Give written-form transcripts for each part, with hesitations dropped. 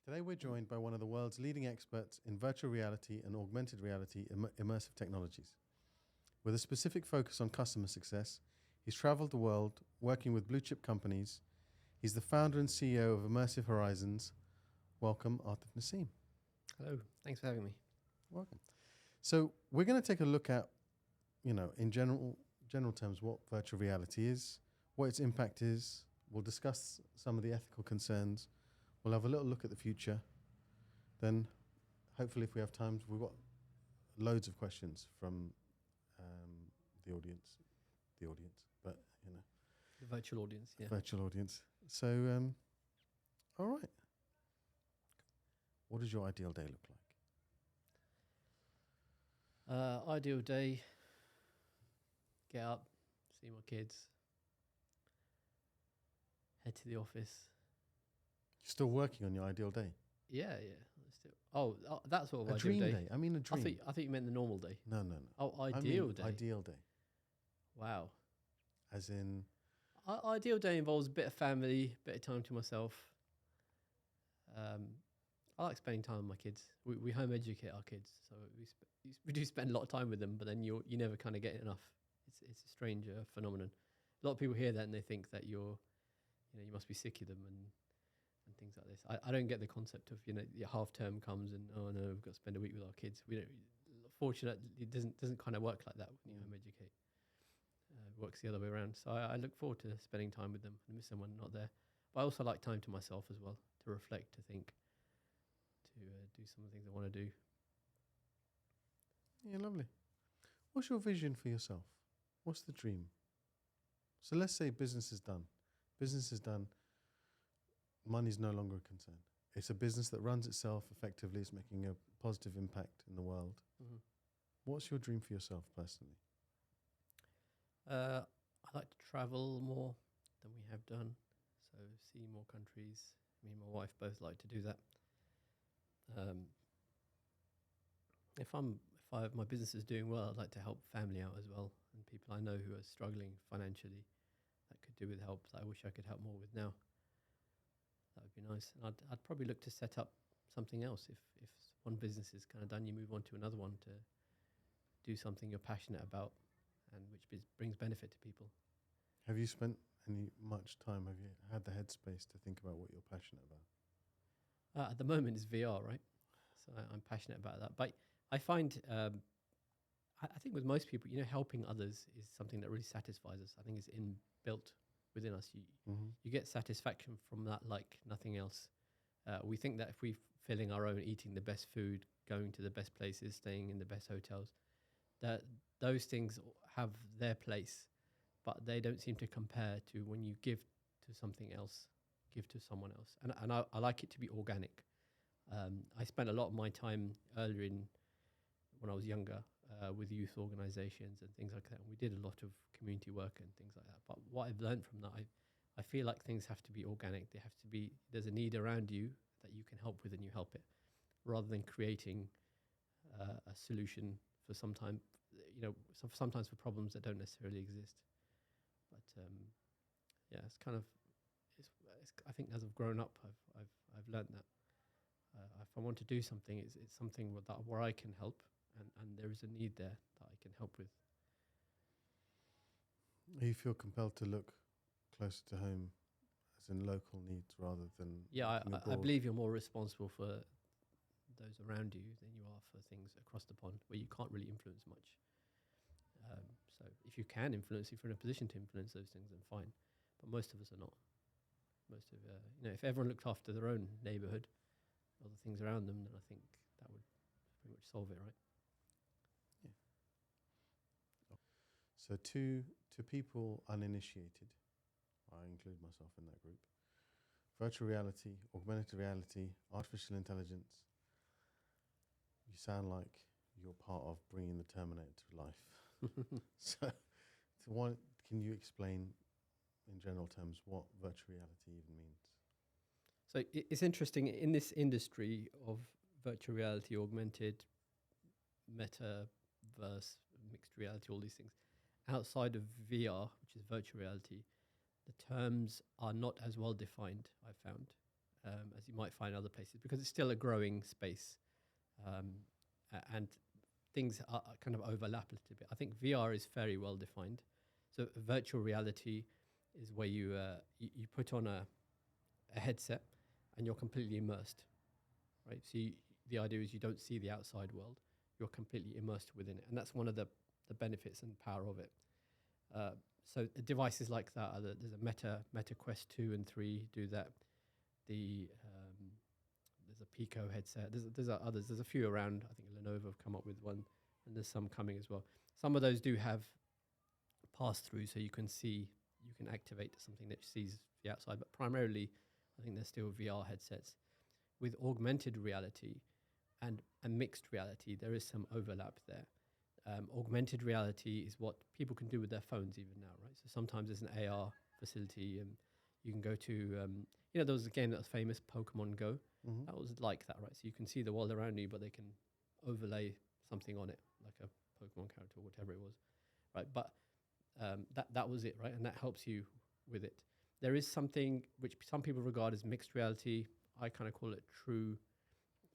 Today we're joined by one of the world's leading experts in virtual reality and augmented reality immersive technologies. With a specific focus on customer success, he's traveled the world working with blue chip companies. He's the founder and CEO of Immersive Horizons. Welcome, Atif Nasim. Hello, thanks for having me. Welcome. So we're going to take a look at, in general terms, what virtual reality is, what its impact is. We'll discuss some of the ethical concerns. We'll have a little look at the future. Then, hopefully, if we have time, we've got loads of questions from the audience, but The virtual audience, yeah. virtual audience. So, all right. What does your ideal day look like? Ideal day, get up, see my kids, head to the office. You're still working on your ideal day? Yeah. That sort of A ideal dream day. day. I mean, a dream. I thought you meant the normal day. No. Oh, I ideal mean, day. Ideal day. Wow. As in, Ideal day involves a bit of family, a bit of time to myself. I like spending time with my kids. We home educate our kids, so we do spend a lot of time with them. But then you never kind of get enough. It's a strange phenomenon. A lot of people hear that and they think that you must be sick of them and things like this. I don't get the concept of your half term comes and oh no, we've got to spend a week with our kids. We don't. Fortunately, it doesn't kind of work like that when you home educate. It works the other way around. So I look forward to spending time with them. I miss them when not there. But I also like time to myself as well, to reflect, to think, to do some of the things I want to do. yeah, lovely. What's your vision for yourself? What's the dream? So let's say business is done. Money's no longer a concern. It's a business that runs itself effectively. It's making a positive impact in the world. Mm-hmm. What's your dream for yourself personally? I like to travel more than we have done, so see more countries. Me and my wife both like to do that. If my business is doing well, I'd like to help family out as well, and people I know who are struggling financially that could do with help that I wish I could help more with now. That would be nice. And I'd probably look to set up something else. If one business is kind of done, you move on to another one to do something you're passionate about and which brings benefit to people. Have you spent much time? Have you had the headspace to think about what you're passionate about? At the moment, it's VR, right? So I'm passionate about that. But I find, I think with most people, helping others is something that really satisfies us. I think it's inbuilt within us. You get satisfaction from that like nothing else. We think that if we're filling our own, eating the best food, going to the best places, staying in the best hotels, that those things have their place, but they don't seem to compare to when you give to something else, give to someone else. And I like it to be organic. I spent a lot of my time when I was younger with youth organizations and things like that. And we did a lot of community work and things like that. But what I've learned from that, I feel like things have to be organic. There's a need around you that you can help with and you help it, rather than creating a solution for sometimes for problems that don't necessarily exist. But it's kind of, I think as I've grown up, I've learned that if I want to do something, it's something where I can help, and there is a need there that I can help with. You feel compelled to look closer to home, as in local needs, rather than I believe you're more responsible for those around you than you are for things across the pond where you can't really influence much. So if you can influence, if you're in a position to influence those things, then fine. But most of us are not. Most of if everyone looked after their own neighbourhood, or the things around them, then I think that would pretty much solve it, right? Yeah. So to people uninitiated, I include myself in that group, virtual reality, augmented reality, artificial intelligence, you sound like you're part of bringing the Terminator to life. So can you explain in general terms what virtual reality even means? So it's interesting, in this industry of virtual reality, augmented, metaverse, mixed reality, all these things, outside of VR, which is virtual reality, the terms are not as well defined, I've found. as you might find other places, because it's still a growing space, and things are kind of overlap a little bit. I think VR is very well defined. So virtual reality is where you put on a headset and you're completely immersed, right? So the idea is you don't see the outside world; you're completely immersed within it, and that's one of the benefits and power of it. So devices like that there's a Meta Quest 2 and 3 do that. There's a Pico headset. There's others. There's a few around. I think Lenovo have come up with one, and there's some coming as well. Some of those do have pass through, so you can activate something that sees the outside. But primarily, I think they're still VR headsets. With augmented reality and mixed reality, there is some overlap there. Augmented reality is what people can do with their phones even now, right? So sometimes there's an AR facility, and you can go to, there was a game that was famous, Pokemon Go. Mm-hmm. That was like that, right? So you can see the world around you, but they can overlay something on it, like a Pokemon character or whatever it was, right? But that was it, right? And that helps you with it. There is something which some people regard as mixed reality. I kind of call it true,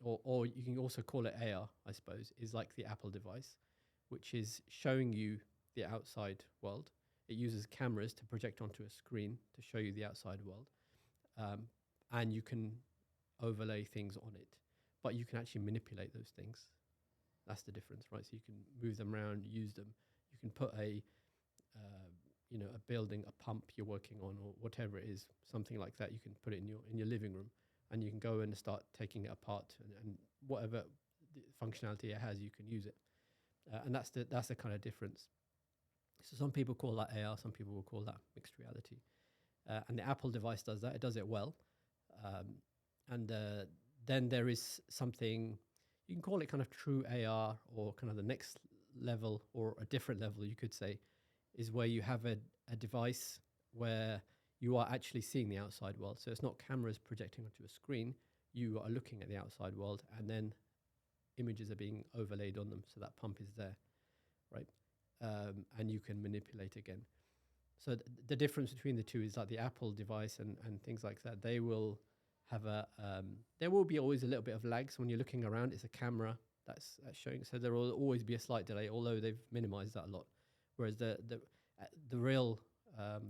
or you can also call it AR, I suppose, is like the Apple device, which is showing you the outside world. It uses cameras to project onto a screen to show you the outside world. And you can overlay things on it, but you can actually manipulate those things. That's the difference, right? So you can move them around, use them. You can put a building, a pump you're working on, or whatever it is, something like that. You can put it in your living room, and you can go and start taking it apart, and whatever the functionality it has, you can use it. And that's the kind of difference. So some people call that AR, some people will call that mixed reality. And the Apple device does that. It does it well. And then there is something, you can call it kind of true AR, or kind of the next level, or a different level, you could say, is where you have a device where you are actually seeing the outside world. So it's not cameras projecting onto a screen. You are looking at the outside world, and then images are being overlaid on them. So that pump is there, right? And you can manipulate again. So the difference between the two is like the Apple device and things like that, they will have there will be always a little bit of lag. So when you're looking around, it's a camera that's showing. So there will always be a slight delay, although they've minimized that a lot. Whereas the real,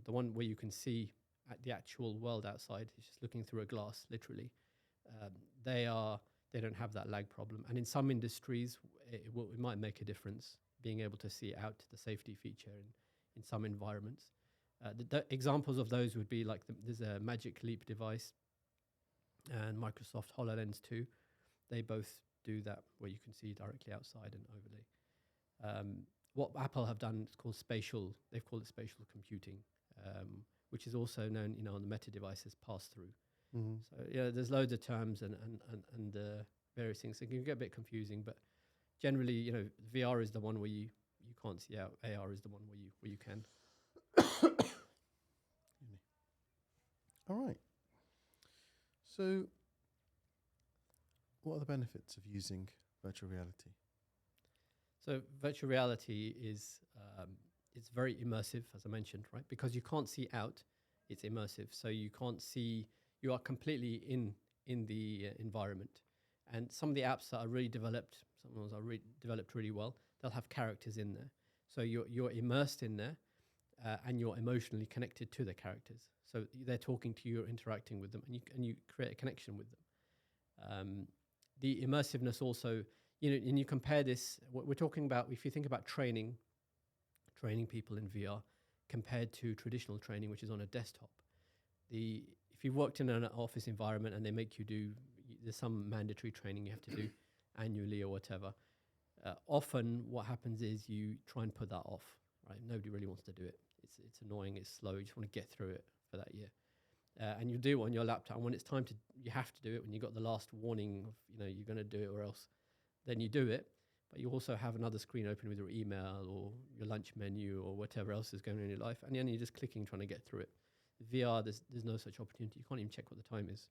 the one where you can see at the actual world outside, it's just looking through a glass, literally. They don't have that lag problem. And in some industries, it might make a difference being able to see out the safety feature in some environments. The examples of those would be like there's a Magic Leap device and Microsoft HoloLens 2. They both do that, where you can see directly outside and overlay. What Apple have done is called spatial. They've called it spatial computing, which is also known, on the Meta device as pass-through. Mm-hmm. So there's loads of terms and various things. It can get a bit confusing, but generally, VR is the one where you can't see out. AR is the one where you can. All right. So, what are the benefits of using virtual reality? So virtual reality is it's very immersive, as I mentioned, right? Because you can't see out, it's immersive. So you can't see, you are completely in the environment. And some of the apps that are really developed, some of those are developed really well, they'll have characters in there. So you're immersed in there, and you're emotionally connected to the characters. So they're talking to you, you're interacting with them, and you create a connection with them. The immersiveness also, and you compare this, what we're talking about, if you think about training people in VR compared to traditional training, which is on a desktop. If you've worked in an office environment and they make you do, there's some mandatory training you have to do annually or whatever. Often what happens is you try and put that off, right? Nobody really wants to do it. It's annoying, it's slow, you just want to get through it for that year. And you do it on your laptop, and when it's time to, you have to do it, when you've got the last warning of, you're going to do it or else, then you do it. But you also have another screen open with your email or your lunch menu or whatever else is going on in your life, and then you're just clicking, trying to get through it. VR, there's no such opportunity. You can't even check what the time is.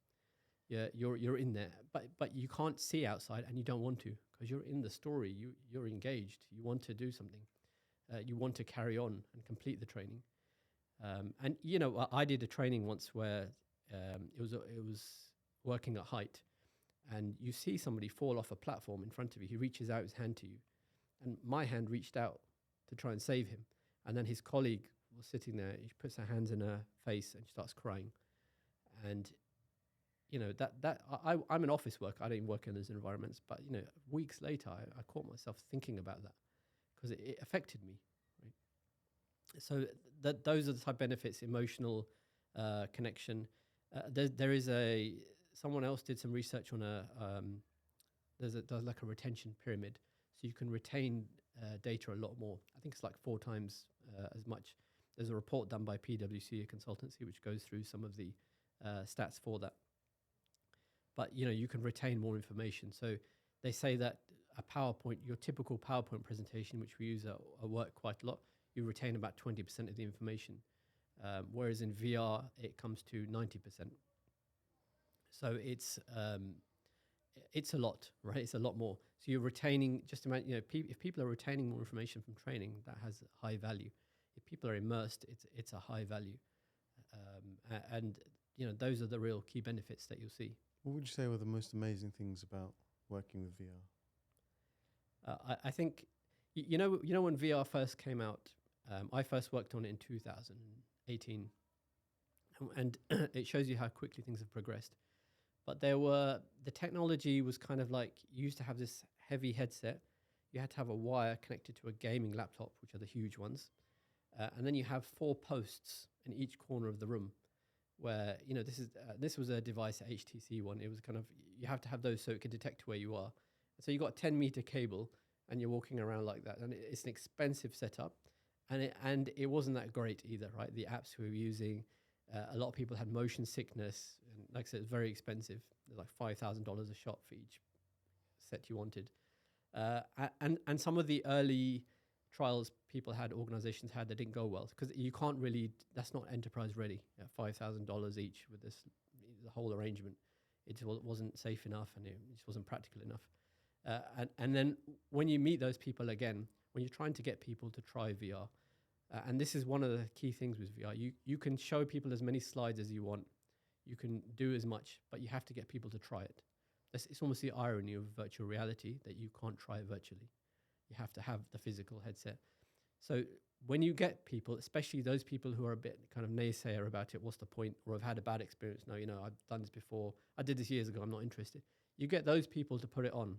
Yeah, you're in there, but you can't see outside, and you don't want to, because you're in the story. You're engaged. You want to do something. You want to carry on and complete the training. And I did a training once where it was working at height, and you see somebody fall off a platform in front of you. He reaches out his hand to you, and my hand reached out to try and save him. And then his colleague was sitting there. She puts her hands in her face and she starts crying. And I'm an office worker. I don't work in those environments. But weeks later, I caught myself thinking about that because it affected me. Right? So those are the type of benefits: emotional connection. There is someone else did some research on there's like a retention pyramid, so you can retain data a lot more. I think it's like 4 times as much. There's a report done by PwC, a consultancy, which goes through some of the stats for that. But you can retain more information. So they say that a PowerPoint, your typical PowerPoint presentation, which we use at work quite a lot, you retain about 20% of the information, whereas in VR it comes to 90%. So it's a lot, right? It's a lot more. So you're retaining. Just imagine, if people are retaining more information from training, that has high value. If people are immersed, it's a high value, and those are the real key benefits that you'll see. What would you say were the most amazing things about working with VR? I think, when VR first came out, I first worked on it in 2018, and it shows you how quickly things have progressed. But the technology was kind of like, you used to have this heavy headset. You had to have a wire connected to a gaming laptop, which are the huge ones. And then you have 4 posts in each corner of the room where, this was a device, HTC one. It was kind of, you have to have those so it can detect where you are. So you got a 10-meter cable and you're walking around like that. And it's an expensive setup. And it wasn't that great either, right? The apps we were using, a lot of people had motion sickness. And like I said, it's very expensive. It's like $5,000 a shot for each set you wanted. And some of the early trials organizations had, that didn't go well because you can't really, that's not enterprise ready. $5,000 each with the whole arrangement. It wasn't safe enough and it just wasn't practical enough. And then when you meet those people again, when you're trying to get people to try VR, and this is one of the key things with VR, you can show people as many slides as you want. You can do as much, but you have to get people to try it. It's almost the irony of virtual reality that you can't try it virtually. You have to have the physical headset. So when you get people, especially those people who are a bit kind of naysayer about it, what's the point? Or have had a bad experience. No, I've done this before. I did this years ago. I'm not interested. You get those people to put it on.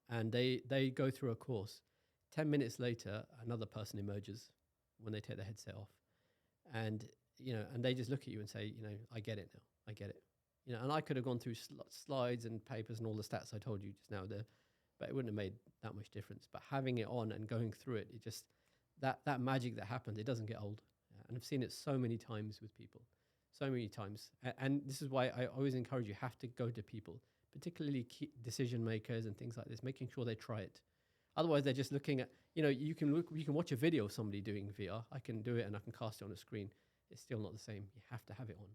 And they go through a course. 10 minutes later, another person emerges when they take the headset off. And, and they just look at you and say, I get it now. I get it. And I could have gone through slides and papers and all the stats I told you just now there, but it wouldn't have made that much difference. But having it on and going through it, it just, that magic that happens, it doesn't get old. And I've seen it so many times with people, so many times. And this is why I always encourage you have to go to people, particularly key decision makers and things like this, making sure they try it. Otherwise, they're just looking at, you can watch a video of somebody doing VR. I can do it and I can cast it on a screen. It's still not the same. You have to have it on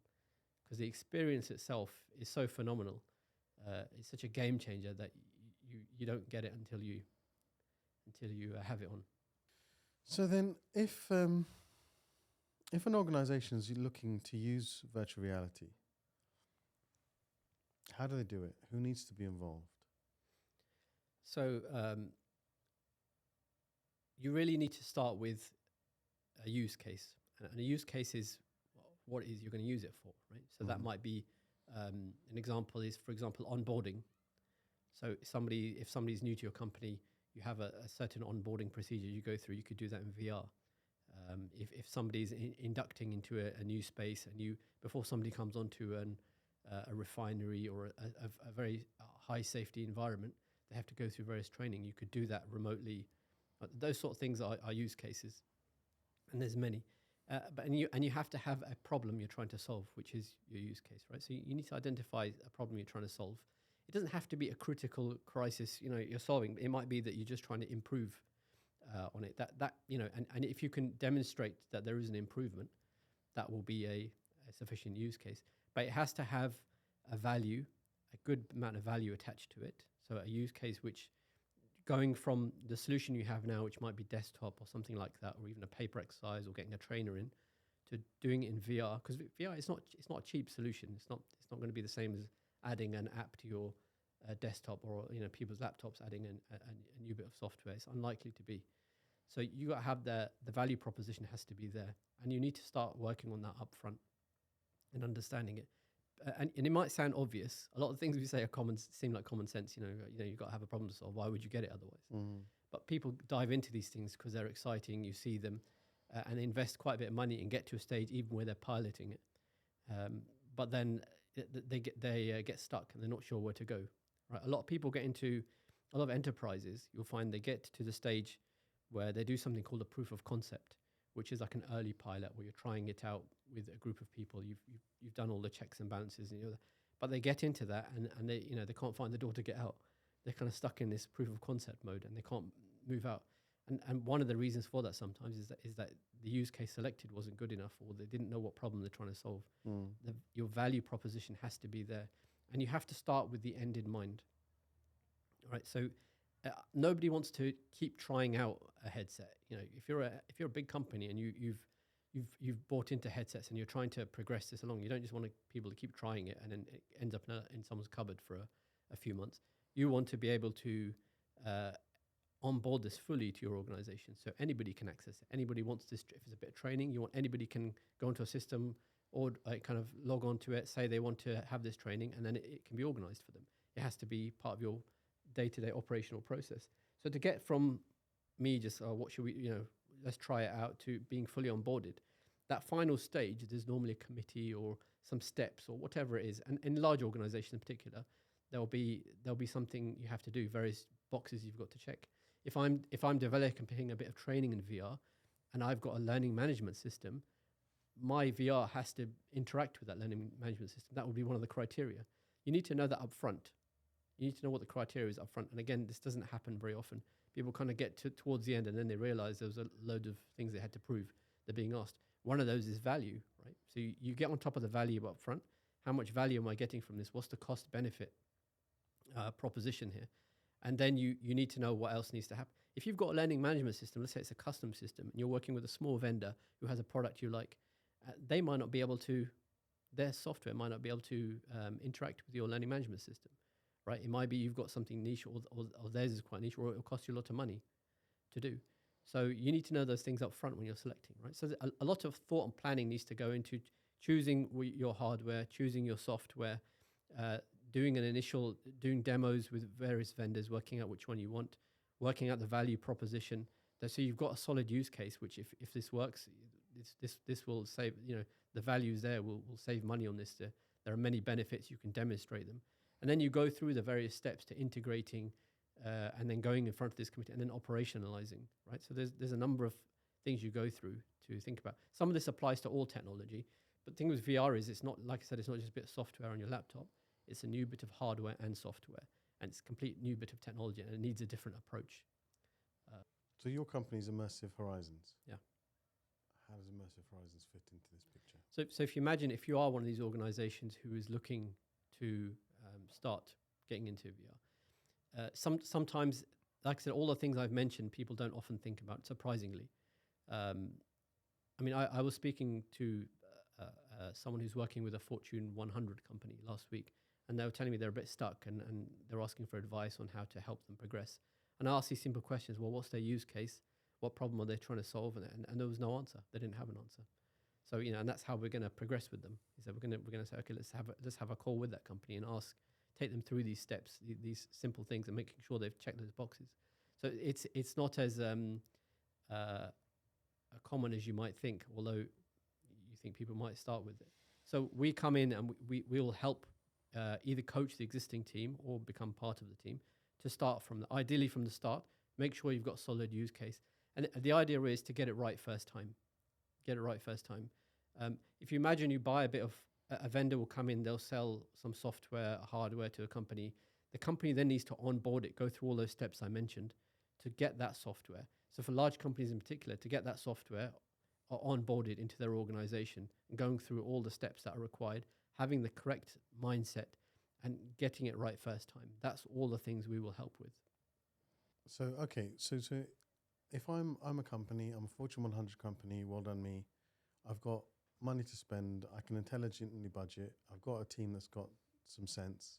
because the experience itself is so phenomenal. It's such a game changer that you don't get it until you have it on. So then, if an organisation is looking to use virtual reality, how do they do it? Who needs to be involved? So you really need to start with a use case, and a use case is what it is you're going to use it for, right? So that might be an example is, for example, onboarding. So if somebody's new to your company, you have a certain onboarding procedure you go through. You could do that in VR. If somebody's inducting into a new space, and before somebody comes onto a refinery or a very high safety environment, they have to go through various training. You could do that remotely. Those sort of things are use cases, and there's many. But you have to have a problem you're trying to solve, which is your use case, right? So you need to identify a problem you're trying to solve. It doesn't have to be a critical crisis, you're solving. It might be that you're just trying to improve on it. And if you can demonstrate that there is an improvement, that will be a sufficient use case. But it has to have a value, a good amount of value attached to it. So a use case which, going from the solution you have now, which might be desktop or something like that, or even a paper exercise or getting a trainer in, to doing it in VR, because VR it's not a cheap solution. It's not going to be the same as adding an app to your desktop, or people's laptops adding a new bit of software. It's unlikely to be. So you got to have the value proposition has to be there, and you need to start working on that upfront and understanding it. And it might sound obvious. A lot of things we say are seem like common sense. You've got to have a problem to solve. Why would you get it otherwise? Mm. But people dive into these things because they're exciting. You see them, and they invest quite a bit of money and get to a stage even where they're piloting it. But then they get stuck and they're not sure where to go. Right? A lot of enterprises. You'll find they get to the stage where they do something called a proof of concept, which is like an early pilot where you're trying it out with a group of people. You've done all the checks and balances, but they get into that and they can't find the door to get out. They're kind of stuck in this proof of concept mode and they can't move out. And one of the reasons for that sometimes is that the use case selected wasn't good enough, or they didn't know what problem they're trying to solve. Your value proposition has to be there, and you have to start with the end in mind. All right, so nobody wants to keep trying out a headset. If you're a big company and you've bought into headsets and you're trying to progress this along, you don't just want people to keep trying it and then it ends up in someone's cupboard for a few months. You want to be able to onboard this fully to your organization, so anybody can access it. Anybody wants this. If it's a bit of training, anybody can go into a system or kind of log on to it, say they want to have this training, and then it can be organized for them. It has to be part of your day-to-day operational process. So to get from me just what should we, let's try it out, to being fully onboarded, that final stage, there's normally a committee or some steps or whatever it is. And in large organizations in particular, there'll be something you have to do, various boxes you've got to check. If I'm developing a bit of training in VR and I've got a learning management system, my VR has to interact with that learning management system. That would be one of the criteria. You need to know that up front. You need to know what the criteria is up front. And again, this doesn't happen very often. People kind of get towards the end and then they realize there was a load of things they had to prove they're being asked. One of those is value, right? So you get on top of the value up front. How much value am I getting from this? What's the cost benefit proposition here? And then you need to know what else needs to happen. If you've got a learning management system, let's say it's a custom system, and you're working with a small vendor who has a product you like, they might not be able to, their software might not be able to interact with your learning management system, right? It might be you've got something niche, or theirs is quite niche, or it'll cost you a lot of money to do. So you need to know those things up front when you're selecting, right? So a lot of thought and planning needs to go into choosing your hardware, choosing your software, doing demos with various vendors, working out which one you want, working out the value proposition. So you've got a solid use case, which if this works, this will save, the values there will save money on this. There are many benefits, you can demonstrate them. And then you go through the various steps to integrating and then going in front of this committee and then operationalizing, right? So there's a number of things you go through to think about. Some of this applies to all technology, but the thing with VR is it's not, like I said, it's not just a bit of software on your laptop. It's a new bit of hardware and software, and it's a complete new bit of technology, and it needs a different approach. So your company is Immersive Horizons. Yeah. How does Immersive Horizons fit into this picture? So if you imagine, if you are one of these organizations who is looking to start getting into VR, sometimes, like I said, all the things I've mentioned, people don't often think about, surprisingly. I was speaking to someone who's working with a Fortune 100 company last week, and they were telling me they're a bit stuck and they're asking for advice on how to help them progress. And I asked these simple questions. Well, what's their use case? What problem are they trying to solve? And there was no answer. They didn't have an answer. So, and that's how we're going to progress with them. Is that we're going to say, okay, let's have a call with that company and take them through these steps, these simple things, and making sure they've checked those boxes. So it's not as common as you might think, although you think people might start with it. So we come in and we will help either coach the existing team or become part of the team to start ideally from the start. Make sure you've got a solid use case. And the idea is to get it right first time. If you imagine you buy a vendor will come in, they'll sell some software, hardware to a company. The company then needs to onboard it, go through all those steps I mentioned to get that software. So for large companies in particular, to get that software onboarded into their organization and going through all the steps that are required, having the correct mindset and getting it right first time. That's all the things we will help with. So, okay, so if I'm a company, I'm a Fortune 100 company, well done me. I've got money to spend. I can intelligently budget. I've got a team that's got some sense.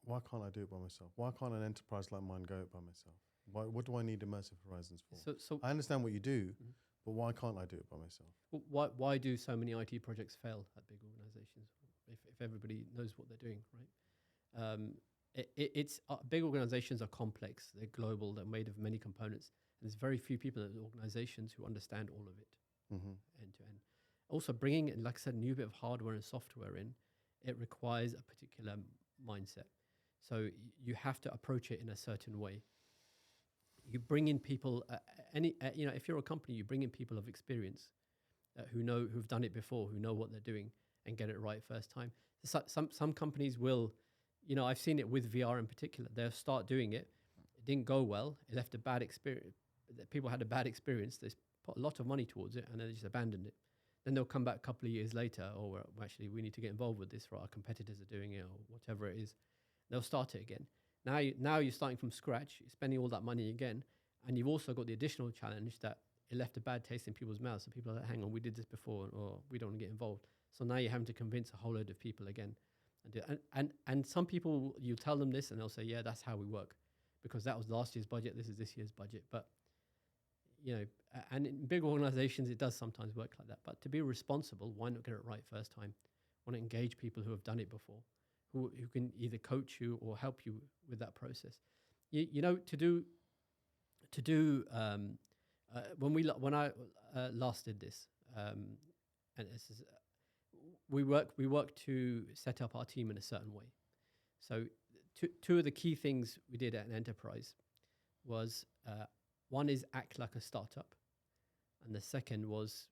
Why can't I do it by myself? Why can't an enterprise like mine go it by myself? What do I need Immersive Horizons for? So I understand what you do, but why can't I do it by myself? why do so many IT projects fail at big organizations if everybody knows what they're doing, right? It's big organizations are complex. They're global. They're made of many components. And there's very few people in organizations who understand all of it end to end. Also, bringing, like I said, a new bit of hardware and software in, it requires a particular mindset. So you have to approach it in a certain way. You bring in people, if you're a company, you bring in people of experience who've done it before, who know what they're doing, and get it right first time. Some companies will, I've seen it with VR in particular. They'll start doing it. It didn't go well. It left a bad experience. People had a bad experience. They put a lot of money towards it, and then they just abandoned it. Then they'll come back a couple of years later, actually, we need to get involved with this, or our competitors are doing it, or whatever it is. They'll start it again. Now you're starting from scratch, you're spending all that money again, and you've also got the additional challenge that it left a bad taste in people's mouths. So people are like, hang on, we did this before, or we don't want to get involved. So now you're having to convince a whole load of people again. And some people, you tell them this, and they'll say, yeah, that's how we work, because that was last year's budget, this is this year's budget. But, and in big organizations, it does sometimes work like that. But to be responsible, why not get it right first time? Want to engage people who have done it before, who can either coach you or help you with that process. When I last did this, and this is, we work to set up our team in a certain way. So two of the key things we did at an enterprise was one is act like a startup, and the second was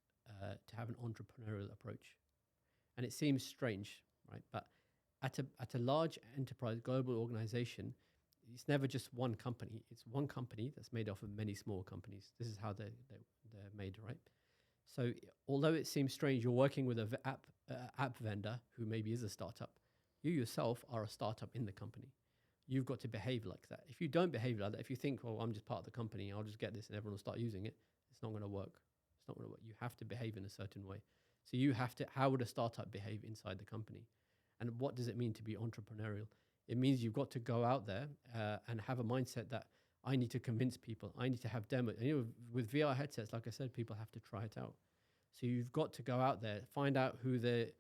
to have an entrepreneurial approach. And it seems strange, right? But at a large enterprise, global organization, it's never just one company. It's one company that's made up of many small companies. This is how they're made, right? So although it seems strange, you're working with an app vendor who maybe is a startup. You yourself are a startup in the company. You've got to behave like that. If you don't behave like that, if you think, well, I'm just part of the company, I'll just get this and everyone will start using it, it's not going to work. It's not going to work. You have to behave in a certain way. So you have to, how would a startup behave inside the company? And what does it mean to be entrepreneurial? It means you've got to go out there and have a mindset that I need to convince people. I need to have demos. And, with VR headsets, like I said, people have to try it out. So you've got to go out there, find out who the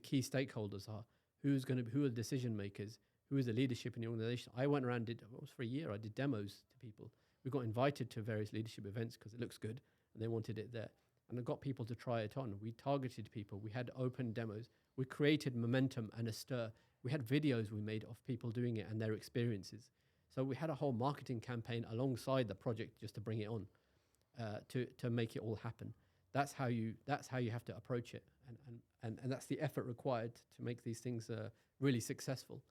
key stakeholders are, who are the decision makers, who is the leadership in the organization. I went around, for a year, I did demos to people. We got invited to various leadership events because it looks good and they wanted it there. And I got people to try it on. We targeted people. We had open demos. We created momentum and a stir. We had videos we made of people doing it and their experiences. So we had a whole marketing campaign alongside the project just to bring it on, to make it all happen. That's how you have to approach it, and that's the effort required to make these things really successful.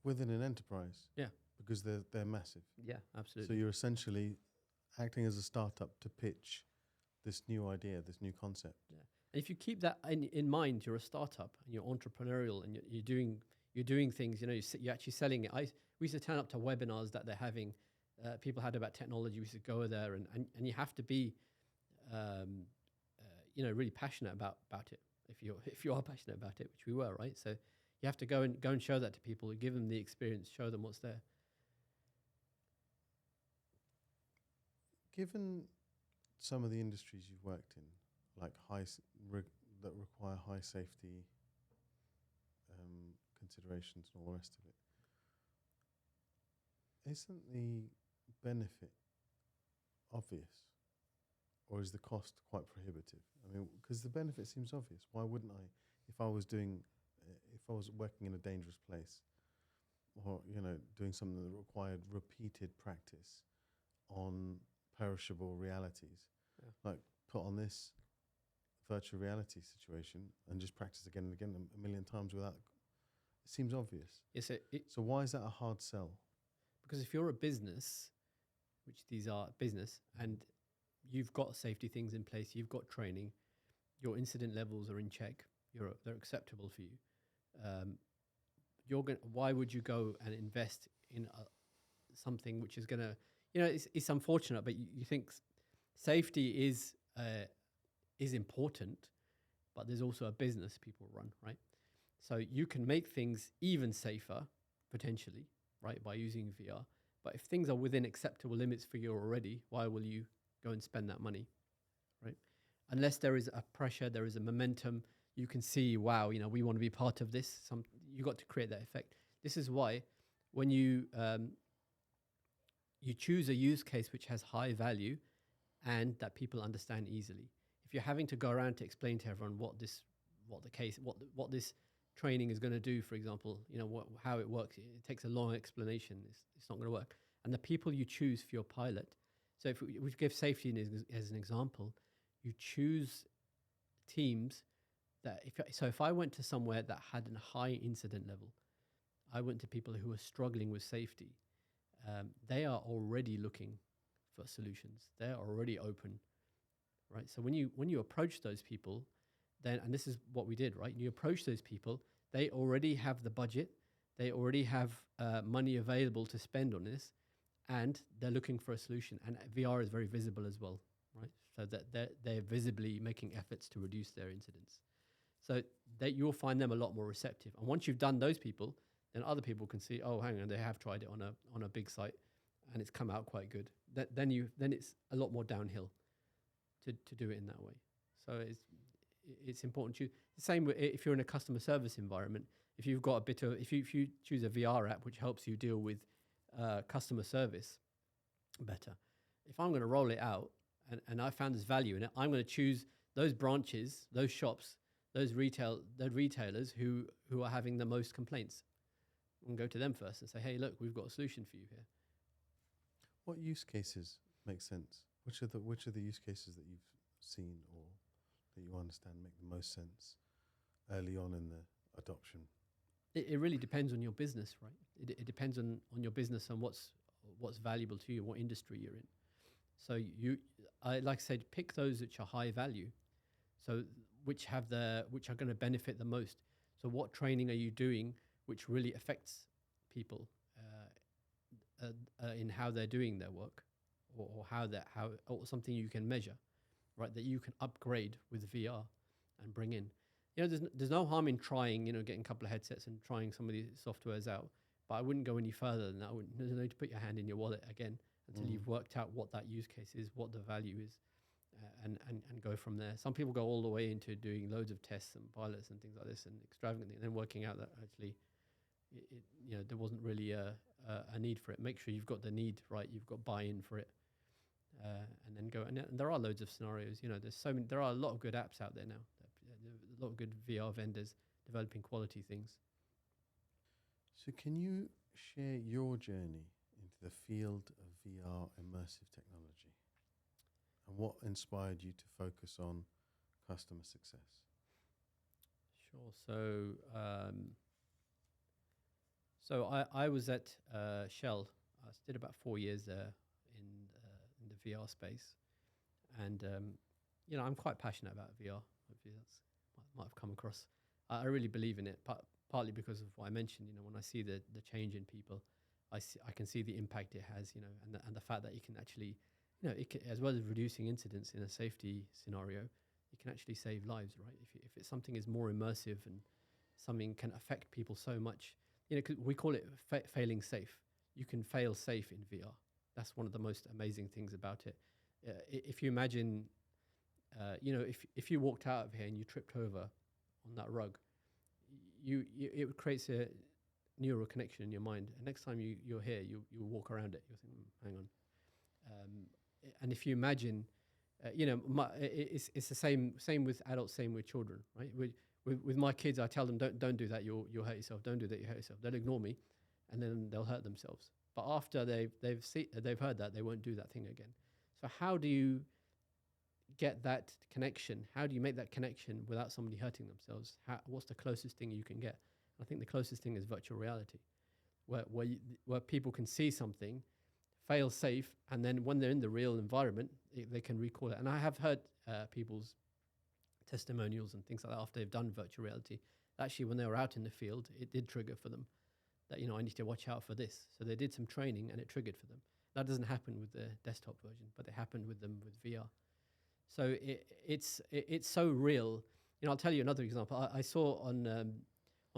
Within an enterprise, yeah, because they're massive. Yeah, absolutely. So you're essentially acting as a startup to pitch this new idea, this new concept. Yeah, and if you keep that in mind, you're a startup and you're entrepreneurial and you're doing things. You're actually selling it. We used to turn up to webinars that they're having. People had about technology. We used to go there, and you have to be, really passionate about it. If you are passionate about it, which we were, right? So you have to go and show that to people, give them the experience, show them what's there. Given some of the industries you've worked in, like that require high safety considerations and all the rest of it, isn't the benefit obvious, or is the cost quite prohibitive? I mean, because the benefit seems obvious. Why wouldn't I, if I was working in a dangerous place, or doing something that required repeated practice on perishable realities, like put on this virtual reality situation and just practice again and again a million times without. It seems obvious. Yes, so why is that a hard sell? Because if you're a business, which these are business, and you've got safety things in place, you've got training, your incident levels are in check, they're acceptable for you. Why would you go and invest in something which is going to, it's unfortunate, but you think safety is important, but there's also a business people run, right? So you can make things even safer potentially, right, by using VR. But if things are within acceptable limits for you already, why will you go and spend that money, right? Unless there is a pressure, there is a momentum, you can see, wow, we want to be part of this. You got to create that effect. This is why when you choose a use case which has high value and that people understand easily. If you're having to go around to explain to everyone what this training is going to do, for example, how it works, it takes a long explanation. It's not going to work. And the people you choose for your pilot. So if we give safety as an example, you choose teams that if I went to somewhere that had a high incident level, I went to people who are struggling with safety. They are already looking for solutions. They're already open, right? So when you approach those people, then, and this is what we did, right? You approach those people, they already have the budget, they already have money available to spend on this, and they're looking for a solution. And VR is very visible as well, right? So that they're visibly making efforts to reduce their incidents. So that you'll find them a lot more receptive. And once you've done those people, then other people can see, oh, hang on, they have tried it on a big site, and it's come out quite good. Then it's a lot more downhill to do it in that way. So it's important to the same if you're in a customer service environment. If you've got if you choose a VR app which helps you deal with customer service better, if I'm going to roll it out and I found this value in it, I'm going to choose those branches, those shops, those retailers who are having the most complaints, and go to them first and say, hey, look, we've got a solution for you here. What use cases make sense? Which are the use cases that you've seen or that you understand make the most sense early on in the adoption? It really depends on your business, right? It depends on your business and what's valuable to you, what industry you're in. So I like I said, pick those which are high value. So which are going to benefit the most. So what training are you doing which really affects people in how they're doing their work, or or something you can measure, right? That you can upgrade with VR and bring in. There's no harm in trying, getting a couple of headsets and trying some of these softwares out. But I wouldn't go any further than that. There's no need to put your hand in your wallet again until you've worked out what that use case is, what the value is, and go from there. Some people go all the way into doing loads of tests and pilots and things like this and extravagantly, and then working out that actually, there wasn't really a need for it. Make sure you've got the need right. You've got buy-in for it, and then go. And there are loads of scenarios. There are a lot of good apps out there now. A lot of good VR vendors developing quality things. So can you share your journey into the field of VR immersive technology and what inspired you to focus on customer success? Sure. So I was at Shell. I did about 4 years there in the VR space, and I'm quite passionate about VR. Hopefully that's might have come across. I really believe in it, partly because of what I mentioned. When I see the change in people, I can see the impact it has. And the fact that you can actually, as well as reducing incidents in a safety scenario, you can actually save lives, right? If it's something is more immersive and something can affect people so much, 'cause we call it failing safe. You can fail safe in VR. That's one of the most amazing things about it. If you imagine, if you walked out of here and you tripped over on that rug, it creates a neural connection in your mind. And next time you're here, you walk around it. You'll think, hang on. And if you imagine, it's the same with adults, same with children, right? With my kids, I tell them, don't do that. You'll hurt yourself. Don't do that. You hurt yourself. They'll ignore me, and then they'll hurt themselves. But after they've heard that, they won't do that thing again. So how do you get that connection? How do you make that connection without somebody hurting themselves? What's the closest thing you can get? I think the closest thing is virtual reality, where people can see something, fail safe, and then when they're in the real environment, they can recall it. And I have heard people's testimonials and things like that after they've done virtual reality. Actually, when they were out in the field, it did trigger for them that, I need to watch out for this. So they did some training and it triggered for them. That doesn't happen with the desktop version, but they happen with them with VR. So it's so real. I'll tell you another example. I saw on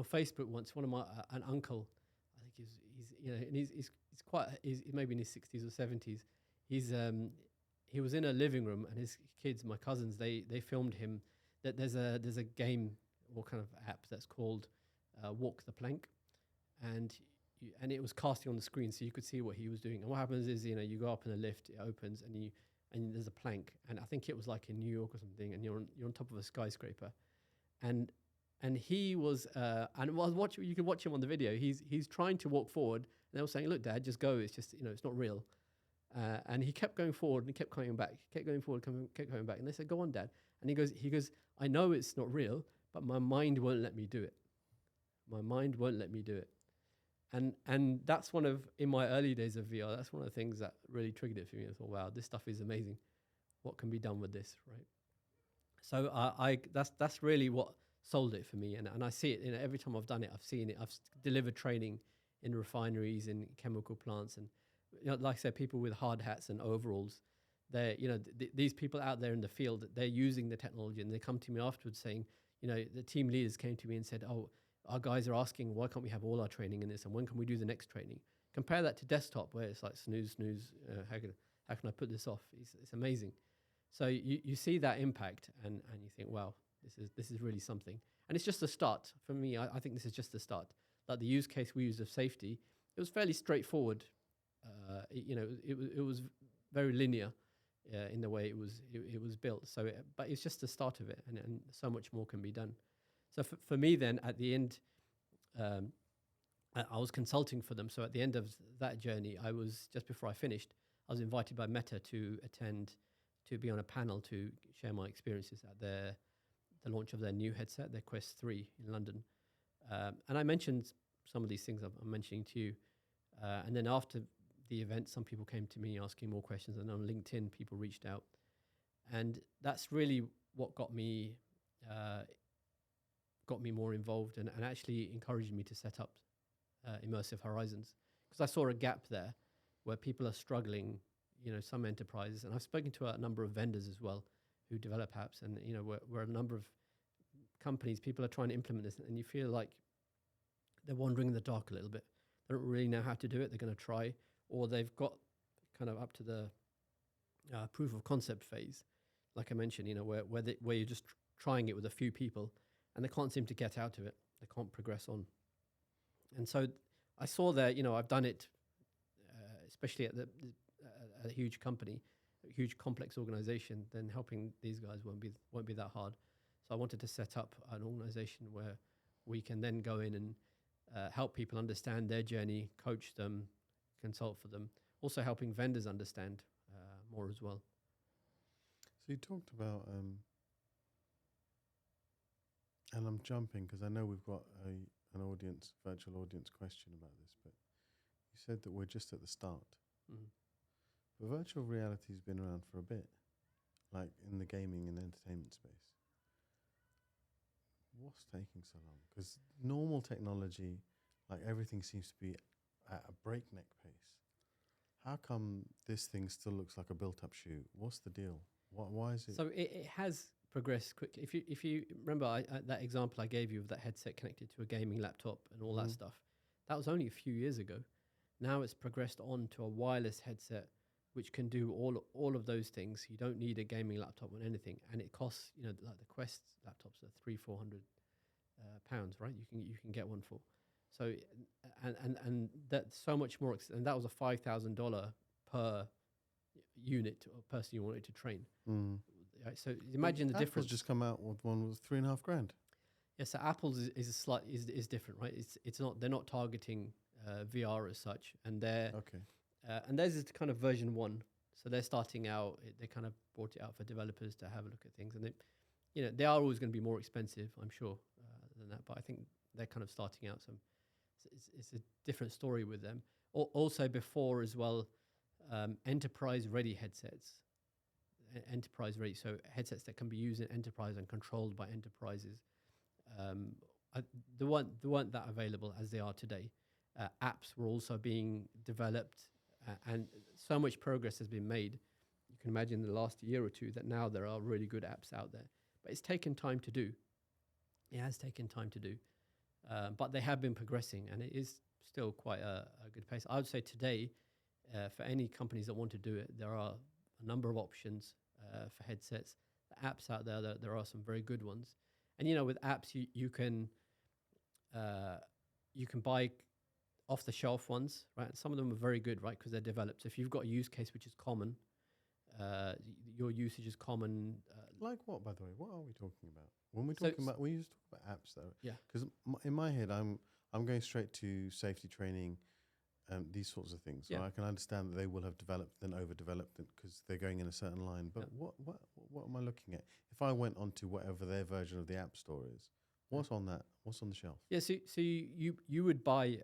Facebook once one of my an uncle. I think he's maybe in his 60s or 70s. He was in a living room, and his kids, my cousins, they filmed him. That there's a game or kind of app that's called Walk the Plank, and it was casting on the screen, so you could see what he was doing. And what happens is, you go up in a lift, it opens, and there's a plank, and I think it was like in New York or something, and you're on top of a skyscraper, and he was you could watch him on the video. He's trying to walk forward, and they were saying, "Look, Dad, just go. It's just it's not real." And he kept going forward and kept coming back, kept going forward, kept coming back. And they said, "Go on, Dad." And he goes, "I know it's not real, but my mind won't let me do it. My mind won't let me do it." And that's in my early days of VR, that's one of the things that really triggered it for me. I thought, wow, this stuff is amazing. What can be done with this, right? So that's really what sold it for me. And I see it, every time I've done it, I've seen it. I've delivered training in refineries, in chemical plants. And like I said, people with hard hats and overalls, they're, these people out there in the field, they're using the technology, and they come to me afterwards saying, the team leaders came to me and said, "Oh, our guys are asking, why can't we have all our training in this? And when can we do the next training?" Compare that to desktop, where it's like snooze. How can I put this off? It's amazing. So you see that impact, and you think, wow, this is really something. And it's just a start for me. I think this is just the start. Like the use case we used of safety, it was fairly straightforward. It was very linear in the way it was built. So, but it's just the start of it, and so much more can be done. So for me then, at the end, I was consulting for them. So at the end of that journey, just before I finished, I was invited by Meta to be on a panel to share my experiences at the launch of their new headset, their Quest 3 in London. And I mentioned some of these things I'm mentioning to you. And then after the event, some people came to me asking more questions, and on LinkedIn, people reached out. And that's really what got me more involved and actually encouraged me to set up Immersive Horizons, because I saw a gap there where people are struggling, some enterprises, and I've spoken to a number of vendors as well who develop apps, and where a number of companies, people are trying to implement this, and you feel like they're wandering in the dark a little bit. They don't really know how to do it. They're going to try, or they've got kind of up to the proof of concept phase, like I mentioned, where you're just trying it with a few people, and they can't seem to get out of it. They can't progress on. And so I saw that, I've done it, especially at a huge company, a huge complex organization. Then helping these guys won't be that hard. So I wanted to set up an organization where we can then go in and help people understand their journey, coach them, consult for them. Also helping vendors understand more as well. So you talked about, and I'm jumping because I know we've got an virtual audience question about this, but you said that we're just at the start. Mm-hmm. But virtual reality has been around for a bit, like in the gaming and entertainment space. What's taking so long? Because normal technology, like everything seems to be at a breakneck pace. How come this thing still looks like a built-up shoe? What's the deal? Why is it? So it has progressed quickly. If you remember that example I gave you of that headset connected to a gaming laptop and all that stuff, that was only a few years ago. Now it's progressed on to a wireless headset which can do all of those things. You don't need a gaming laptop or anything, and it costs, like the Quest laptops are £300-400 pounds, right? You can get one for. So and that's so much more, and that was a $5,000 per unit or person you wanted to train. Right, so imagine the difference. Apple's just come out with one with $3,500. Yeah, so Apple's is different, right? It's not, they're not targeting VR as such, and they're okay. And theirs is kind of version 1. So they're starting out. They kind of brought it out for developers to have a look at things, and they are always going to be more expensive, I'm sure, than that. But I think they're kind of starting out. So it's a different story with them. Also before as well, enterprise-ready headsets. Enterprise-ready, so headsets that can be used in enterprise and controlled by enterprises. There weren't that available as they are today. Apps were also being developed And so much progress has been made. You can imagine in the last year or two that now there are really good apps out there. But it's taken time to do. It has taken time to do. But they have been progressing, and it is still quite a good pace. I would say today, for any companies that want to do it, there are a number of options for headsets. The apps out there, there are some very good ones. And with apps, you can buy off-the-shelf ones, right? And some of them are very good, right, because they're developed. So if you've got a use case which is common, your usage is common. Like what, by the way? What are we talking about? When we're talking about, we used to talk about apps, though. Yeah. Because in my head, I'm going straight to safety training, these sorts of things. Yeah. So I can understand that they will have developed and overdeveloped it because they're going in a certain line. But what am I looking at? If I went onto whatever their version of the App Store is, what's on that? What's on the shelf? Yeah. So you would buy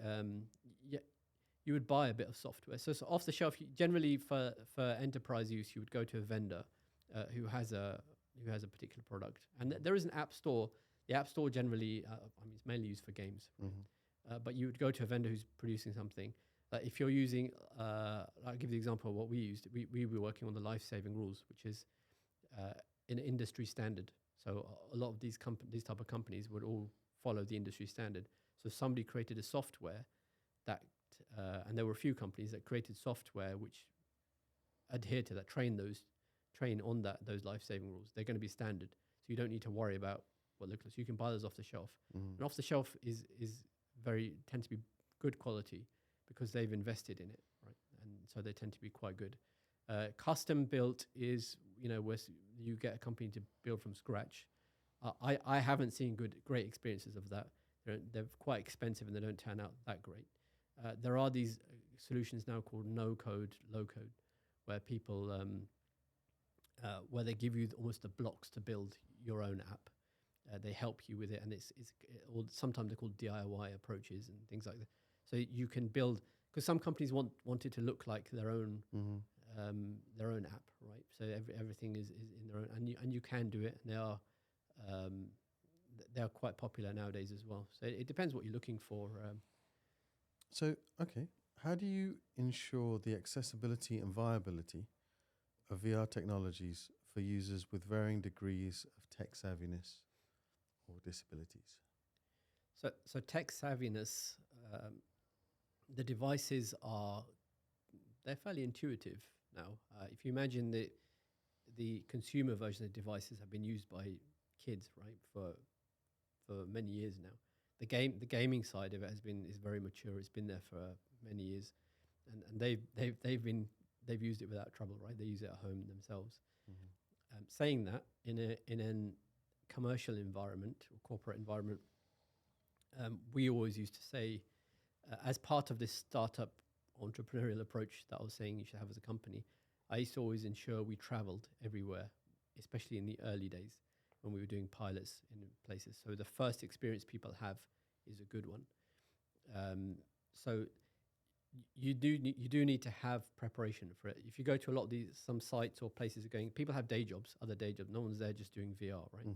you would buy a bit of software. So off the shelf, generally for enterprise use, you would go to a vendor who has a particular product, and there is an app store. The app store generally, it's mainly used for games, right? But you would go to a vendor who's producing something. If you're using, I'll give the example of what we used. We were working on the life-saving rules, which is an industry standard. So a lot of these type of companies would all follow the industry standard. So somebody created a software that, and there were a few companies that created software which adhere to that, train on those life-saving rules. They're going to be standard, so you don't need to worry about what looks like. So you can buy those off the shelf, and off the shelf is tend to be good quality because they've invested in it, right? And so they tend to be quite good. Custom built is where you get a company to build from scratch. I haven't seen great experiences of that. They're quite expensive and they don't turn out that great. There are these solutions now called no code, low code, where people where they give you almost the blocks to build your own app. They help you with it, and or sometimes they're called DIY approaches and things like that. So you can build, because some companies want it to look like their own app, right? So everything is in their own, and you can do it. And they are quite popular nowadays as well. So it depends what you're looking for. So how do you ensure the accessibility and viability of VR technologies for users with varying degrees of tech savviness or disabilities? So tech savviness, the devices they're fairly intuitive now. If you imagine the consumer version of the devices have been used by kids, right, for many years now. The gaming side of it is very mature. It's been there for many years, and they've used it without trouble, right? They use it at home themselves. Saying that, in a commercial environment or corporate environment, we always used to say, as part of this startup entrepreneurial approach that I was saying you should have as a company, I used to always ensure we traveled everywhere, especially in the early days when we were doing pilots in places. So the first experience people have is a good one. So you do need to have preparation for it. If you go to a lot of some sites or places are going, people have other day jobs. No one's there just doing VR, right?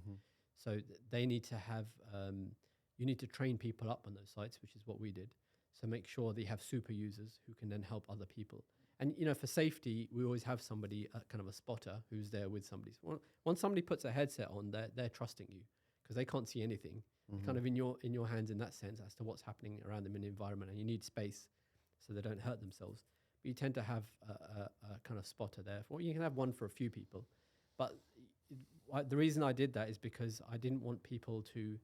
So they need to have, you need to train people up on those sites, which is what we did. So make sure they have super users who can then help other people. And, for safety, we always have somebody, kind of a spotter, who's there with somebody. Once somebody puts a headset on, they're trusting you because they can't see anything. They're kind of in your hands in that sense as to what's happening around them in the environment, and you need space so they don't hurt themselves. But you tend to have a kind of spotter there. You can have one for a few people. But the reason I did that is because I didn't want people to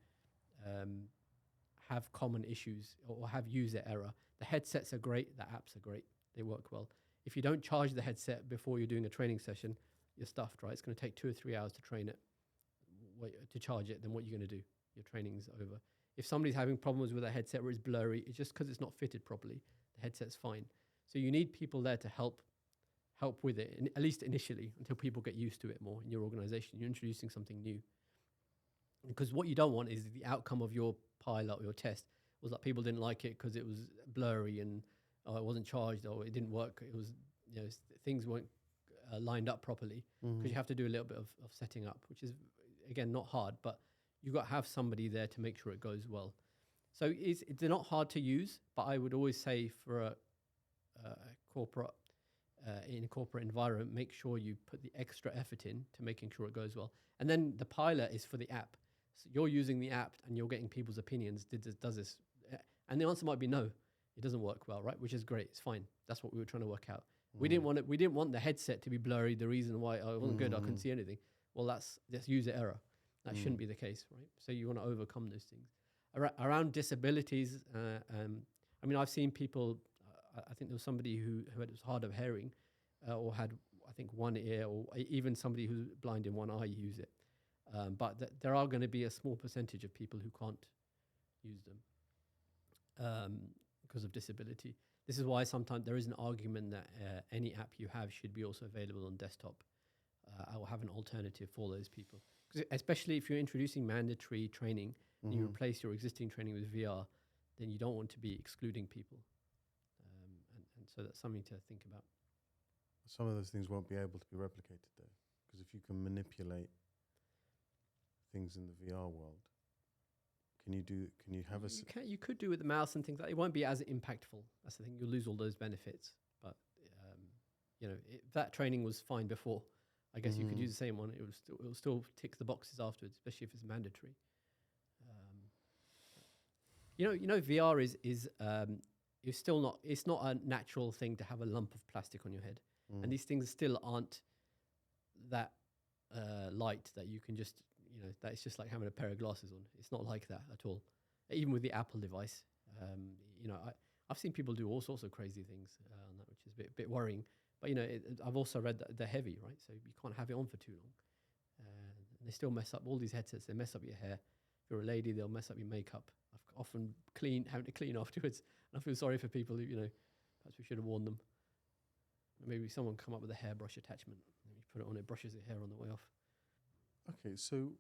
have common issues or have user error. The headsets are great. The apps are great. They work well. If you don't charge the headset before you're doing a training session, you're stuffed, right? It's going to take 2 or 3 hours to train it, to charge it. Then what are you going to do? Your training's over. If somebody's having problems with a headset where it's blurry, it's just because it's not fitted properly. The headset's fine. So you need people there to help with it, at least initially, until people get used to it more in your organization. You're introducing something new. Because what you don't want is the outcome of your pilot or your test was that people didn't like it because it was blurry and it wasn't charged or it didn't work. It was, things weren't lined up properly, because you have to do a little bit of setting up, which is, again, not hard, but you've got to have somebody there to make sure it goes well. So they're not hard to use, but I would always say for corporate in a corporate environment, make sure you put the extra effort in to making sure it goes well. And then the pilot is for the app. So you're using the app and you're getting people's opinions. Does this? And the answer might be no. It doesn't work well, right? Which is great. It's fine. That's what we were trying to work out. We didn't want it. We didn't want the headset to be blurry. The reason why it wasn't good, I couldn't see anything. Well, that's user error. That shouldn't be the case, right? So you want to overcome those things. Around disabilities, I mean, I've seen people. I think there was somebody who was hard of hearing, or had, I think, one ear, or even somebody who's blind in one eye use it. But there are going to be a small percentage of people who can't use them because of disability. This is why sometimes there is an argument that any app you have should be also available on desktop. Or have an alternative for those people. Especially if you're introducing mandatory training, and you replace your existing training with VR, then you don't want to be excluding people. And so that's something to think about. Some of those things won't be able to be replicated though, because if you can manipulate things in the VR world, can you have you could do with the mouse and things like that. It won't be as impactful. That's the thing. You'll lose all those benefits. But that training was fine before. I guess you could use the same one. It will still tick the boxes afterwards, especially if it's mandatory. VR is still not. It's not a natural thing to have a lump of plastic on your head, and these things still aren't that light that you can just that it's just like having a pair of glasses on. It's not like that at all. Even with the Apple device, I've seen people do all sorts of crazy things on that, which is a bit worrying. But I've also read that they're heavy, right? So you can't have it on for too long. And they still mess up all these headsets. They mess up your hair. If you're a lady, they'll mess up your makeup. I've often having to clean afterwards. And I feel sorry for people who, perhaps we should have warned them. Maybe someone come up with a hairbrush attachment. You put it on, it brushes your hair on the way off. Okay, so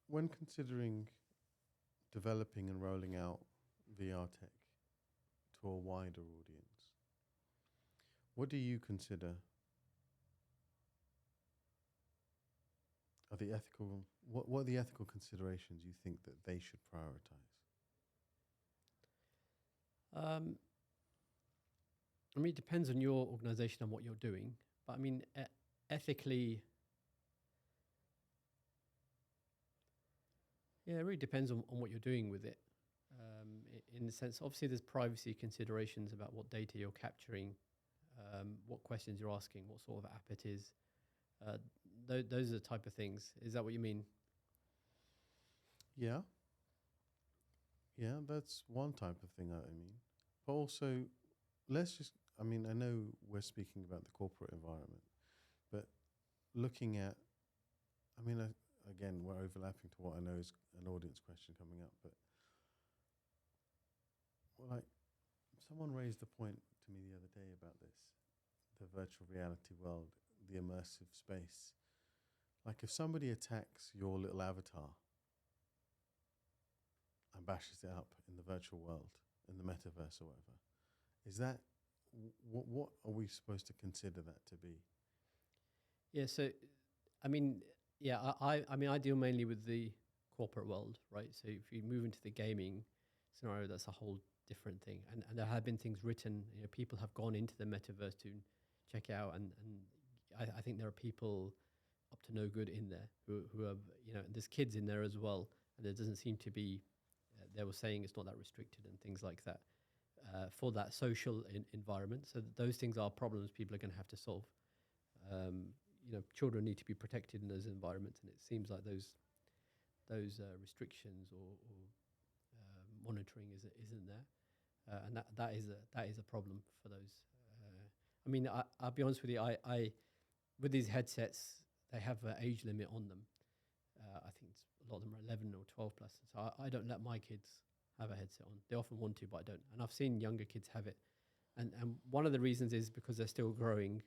when considering developing and rolling out VR tech to a wider audience, what do you consider are the ethical? What are the ethical considerations you think that they should prioritize? I mean, it depends on your organization and what you're doing. But I mean, ethically, yeah, it really depends on what you're doing with it. In the sense, obviously, there's privacy considerations about what data you're capturing. What questions you're asking, what sort of app it is. Those are the type of things. Is that what you mean? Yeah, that's one type of thing I mean. But also, I know we're speaking about the corporate environment, but looking at, again, we're overlapping to what I know is an audience question coming up, but someone raised a point to me the other day about this. The virtual reality world, the immersive space. Like if somebody attacks your little avatar and bashes it up in the virtual world, in the metaverse or whatever, is that, what are we supposed to consider that to be? Yeah, so, I deal mainly with the corporate world, right? So if you move into the gaming scenario, that's a whole different thing. And there have been things written, people have gone into the metaverse to check it out, and I think there are people up to no good in there who are, there's kids in there as well, and there doesn't seem to be, they were saying it's not that restricted and things like that for that social environment. So those things are problems people are going to have to solve. Children need to be protected in those environments, and it seems like those restrictions or monitoring isn't there, and that is a problem for those. I'll be honest with you. I with these headsets, they have an age limit on them. I think a lot of them are 11 or 12 plus. So I don't let my kids have a headset on. They often want to, but I don't. And I've seen younger kids have it. And one of the reasons is because they're still growing.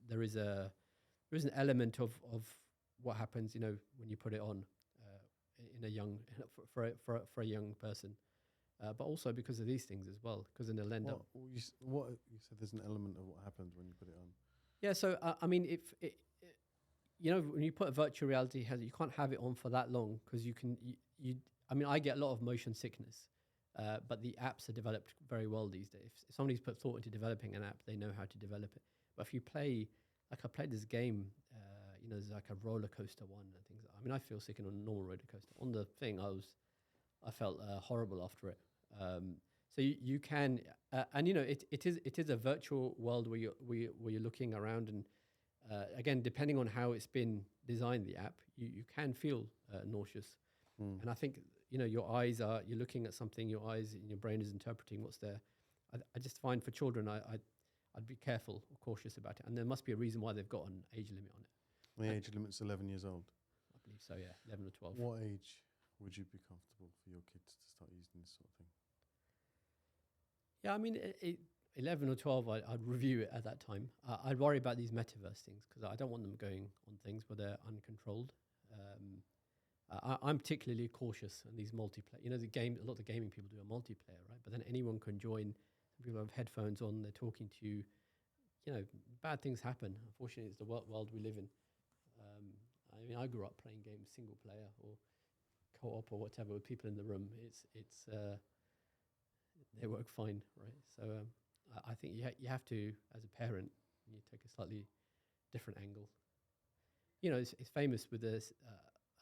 There is an element of what happens, when you put it on in a young for a young person. But also because of these things as well, because then they'll end up. You said there's an element of what happens when you put it on. Yeah, so when you put a virtual reality headset, you can't have it on for that long because I get a lot of motion sickness, but the apps are developed very well these days. If somebody's put thought into developing an app, they know how to develop it. But if you play, like I played this game, there's like a roller coaster one and things. I mean, I feel sick on a normal roller coaster. On the thing, I felt horrible after it. So you can, and it is a virtual world where you're looking around, and again, depending on how it's been designed, the app, you can feel nauseous. And I think you're looking at something, your eyes and your brain is interpreting what's there. I just find for children, I'd be careful or cautious about it, and there must be a reason why they've got an age limit on it. The age limit's 11 years old. I believe so, yeah, 11 or 12. What age would you be comfortable for your kids to start using this sort of thing? Yeah, I mean, 11 or 12, I'd review it at that time. I'd worry about these metaverse things because I don't want them going on things where they're uncontrolled. I'm particularly cautious on these multiplayer. A lot of the gaming people do a multiplayer, right? But then anyone can join. People have headphones on, they're talking to you. Bad things happen. Unfortunately, it's the world we live in. I mean, I grew up playing games single player or co-op or whatever with people in the room. They work fine, right? So I think you have to, as a parent, you take a slightly different angle. It's famous with this.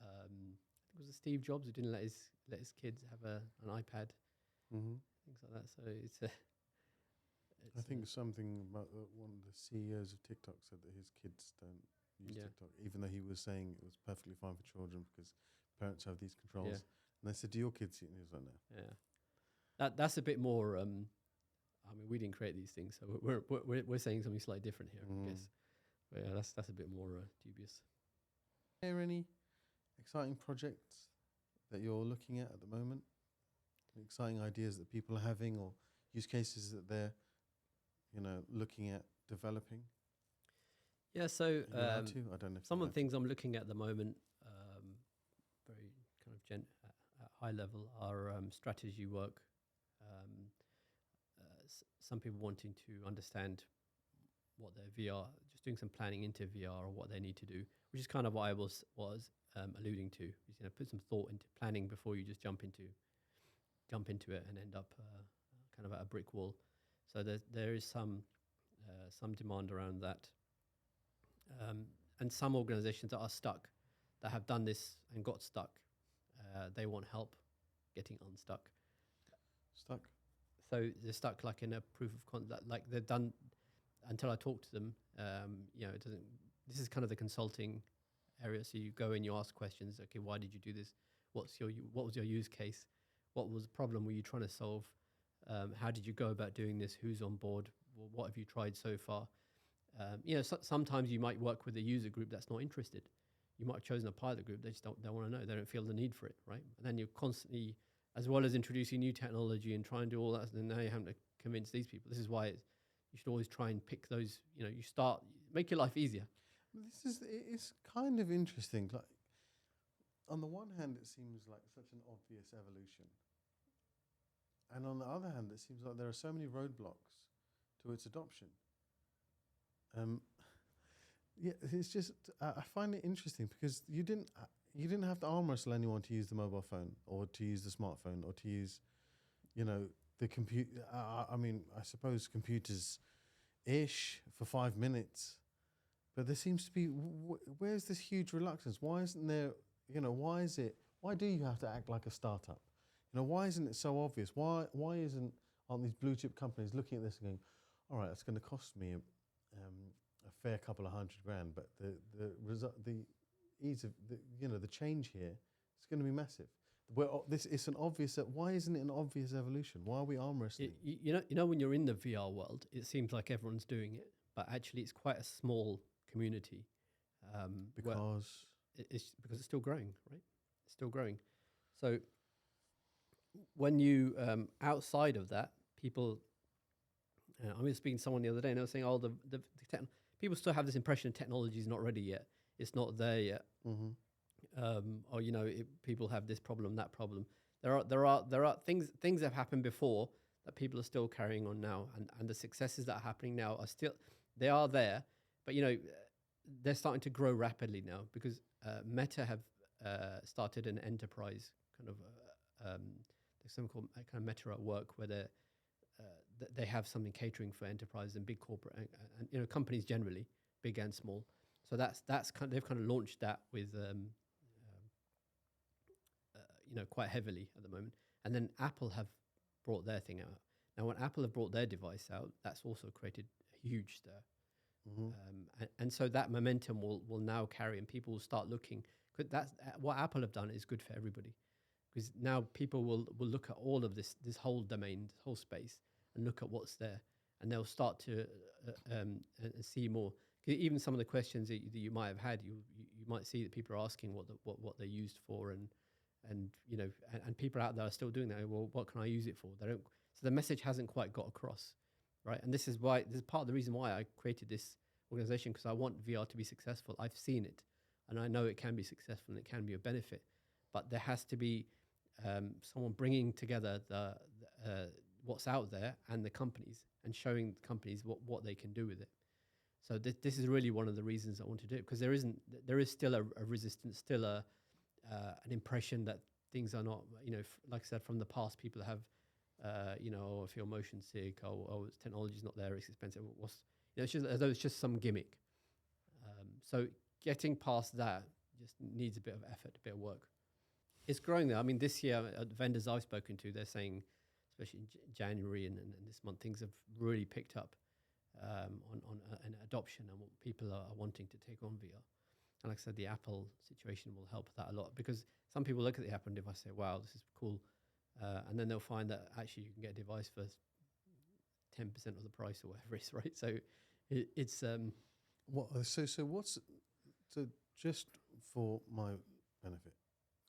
I think it was Steve Jobs who didn't let his kids have an iPad, things like that. So I think something about one of the CEOs of TikTok said that his kids don't use TikTok, even though he was saying it was perfectly fine for children because parents have these controls. Yeah. And they said, "Do your kids see it?" And he was like, "No." Yeah, that's a bit more. I mean, we didn't create these things, so we're saying something slightly different here, I guess. But yeah, that's a bit more dubious. Are there any exciting projects that you're looking at the moment? Exciting ideas that people are having, or use cases that they're, looking at developing? Yeah, so I don't know. Some of the things I'm looking at the moment, very kind of at high level, are strategy work. Some people wanting to understand what their VR, just doing some planning into VR or what they need to do, which is kind of what I was alluding to. Is, put some thought into planning before you just jump into it and end up kind of at a brick wall. So there is some demand around that. And some organizations that are stuck, that have done this and got stuck, they want help getting unstuck. Stuck? So they're stuck like in a proof of concept, like they've done until I talk to them. It doesn't. This is kind of the consulting area. So you go and you ask questions. Okay, why did you do this? What was your use case? What was the problem were you trying to solve? How did you go about doing this? Who's on board? What have you tried so far? Sometimes you might work with a user group that's not interested. You might have chosen a pilot group. They just don't want to know. They don't feel the need for it, right? And then you're constantly, as well as introducing new technology and trying to do all that, and now you're having to convince these people. This is why you should always try and pick those. Make your life easier. It's kind of interesting. Like, on the one hand, it seems like such an obvious evolution, and on the other hand, it seems like there are so many roadblocks to its adoption. It's just I find it interesting because you didn't have to arm wrestle anyone to use the mobile phone or to use the smartphone or to use, the computer. I mean, I suppose computers-ish for 5 minutes, but there seems to be where's this huge reluctance? Why isn't there? Why do you have to act like a startup? Why isn't it so obvious? Why aren't these blue chip companies looking at this and going, all right, it's going to cost me a fair couple of $100,000, but the ease of the change here is going to be massive. It's an obvious. Why isn't it an obvious evolution? Why are we arm wrestling? When you're in the VR world, it seems like everyone's doing it, but actually it's quite a small community. Because it's still growing, right? It's still growing. So when you outside of that, people. I was speaking to someone the other day, and they were saying, "Oh, people still have this impression that technology is not ready yet. It's not there yet." Mm-hmm. People have this problem, that problem. There are things that have happened before that people are still carrying on now, and the successes that are happening now they are there, but they're starting to grow rapidly now because Meta have started an enterprise kind of. there's something called kind of Meta at Work, where they have something catering for enterprises and big corporate and companies generally, big and small. So they've kind of launched that with quite heavily at the moment. And then Apple have brought their thing out. Now, when Apple have brought their device out, that's also created a huge stir. And so that momentum will now carry, and people will start looking. Cause that's what Apple have done is good for everybody, because now people will look at all of this whole domain, this whole space, and look at what's there, and they'll start to see more. 'Cause even some of the questions that you might have had, you might see that people are asking what they're used for, and people out there are still doing that. Well, what can I use it for? They don't. So the message hasn't quite got across, right? And this is part of the reason why I created this organization, because I want VR to be successful. I've seen it, and I know it can be successful and it can be a benefit, but there has to be someone bringing together the what's out there and the companies, and showing the companies what they can do with it. So this is really one of the reasons I want to do it, because there is still a resistance, still an impression that things are not, like I said, from the past, people have, I feel motion sick, technology's not there, it's expensive. It's just as though it's just some gimmick. So getting past that just needs a bit of effort, a bit of work. It's growing though. I mean, this year, the vendors I've spoken to, they're saying, especially in January and this month, things have really picked up on an adoption and what people are wanting to take on VR. And like I said, the Apple situation will help that a lot, because some people look at the Apple device and say, wow, this is cool. And then they'll find that actually you can get a device for 10% of the price or whatever it is, right? So it's... So just for my benefit,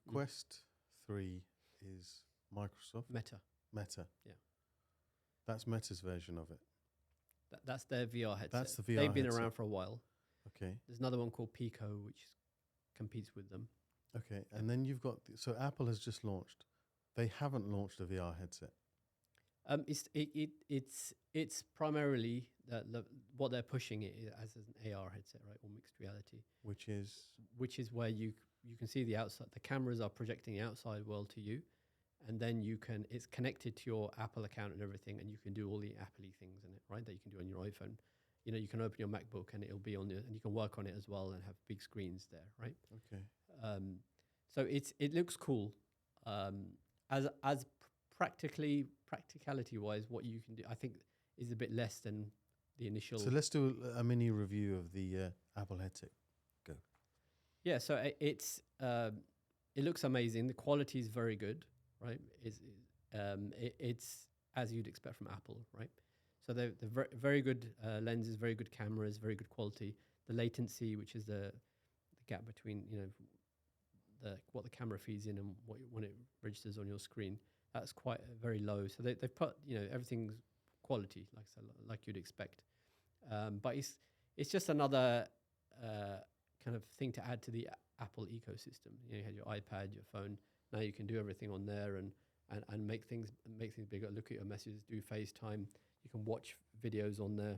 Quest 3 is Microsoft? Meta. Yeah. That's Meta's version of it. That's their VR headset. That's the VR They've been headset. around for a while. Okay. There's another one called Pico, which competes with them. Okay. And then you've got... So Apple has just launched. They haven't launched a VR headset. It's primarily what they're pushing it as an AR headset, right, or mixed reality, Which is where you can see the outside. The cameras are projecting the outside world to you, and then it's connected to your Apple account and everything, and you can do all the Apple-y things in it, right, that you can do on your iPhone. You can open your MacBook and it'll be on and you can work on it as well and have big screens there, right? Okay. So it looks cool. As practicality wise, what you can do, I think, is a bit less than the initial. So let's do a mini review of the Apple headset. Go. Yeah, so it looks amazing. The quality is very good, right? It's as you'd expect from Apple, right? So they're very good lenses, very good cameras, very good quality. The latency, which is the gap between what the camera feeds in and when it registers on your screen, that's quite very low. So they've put everything's quality, like you'd expect. But it's just another kind of thing to add to the Apple ecosystem. You had your iPad, your phone. Now you can do everything on there and make things bigger. Look at your messages, do FaceTime. You can watch videos on there.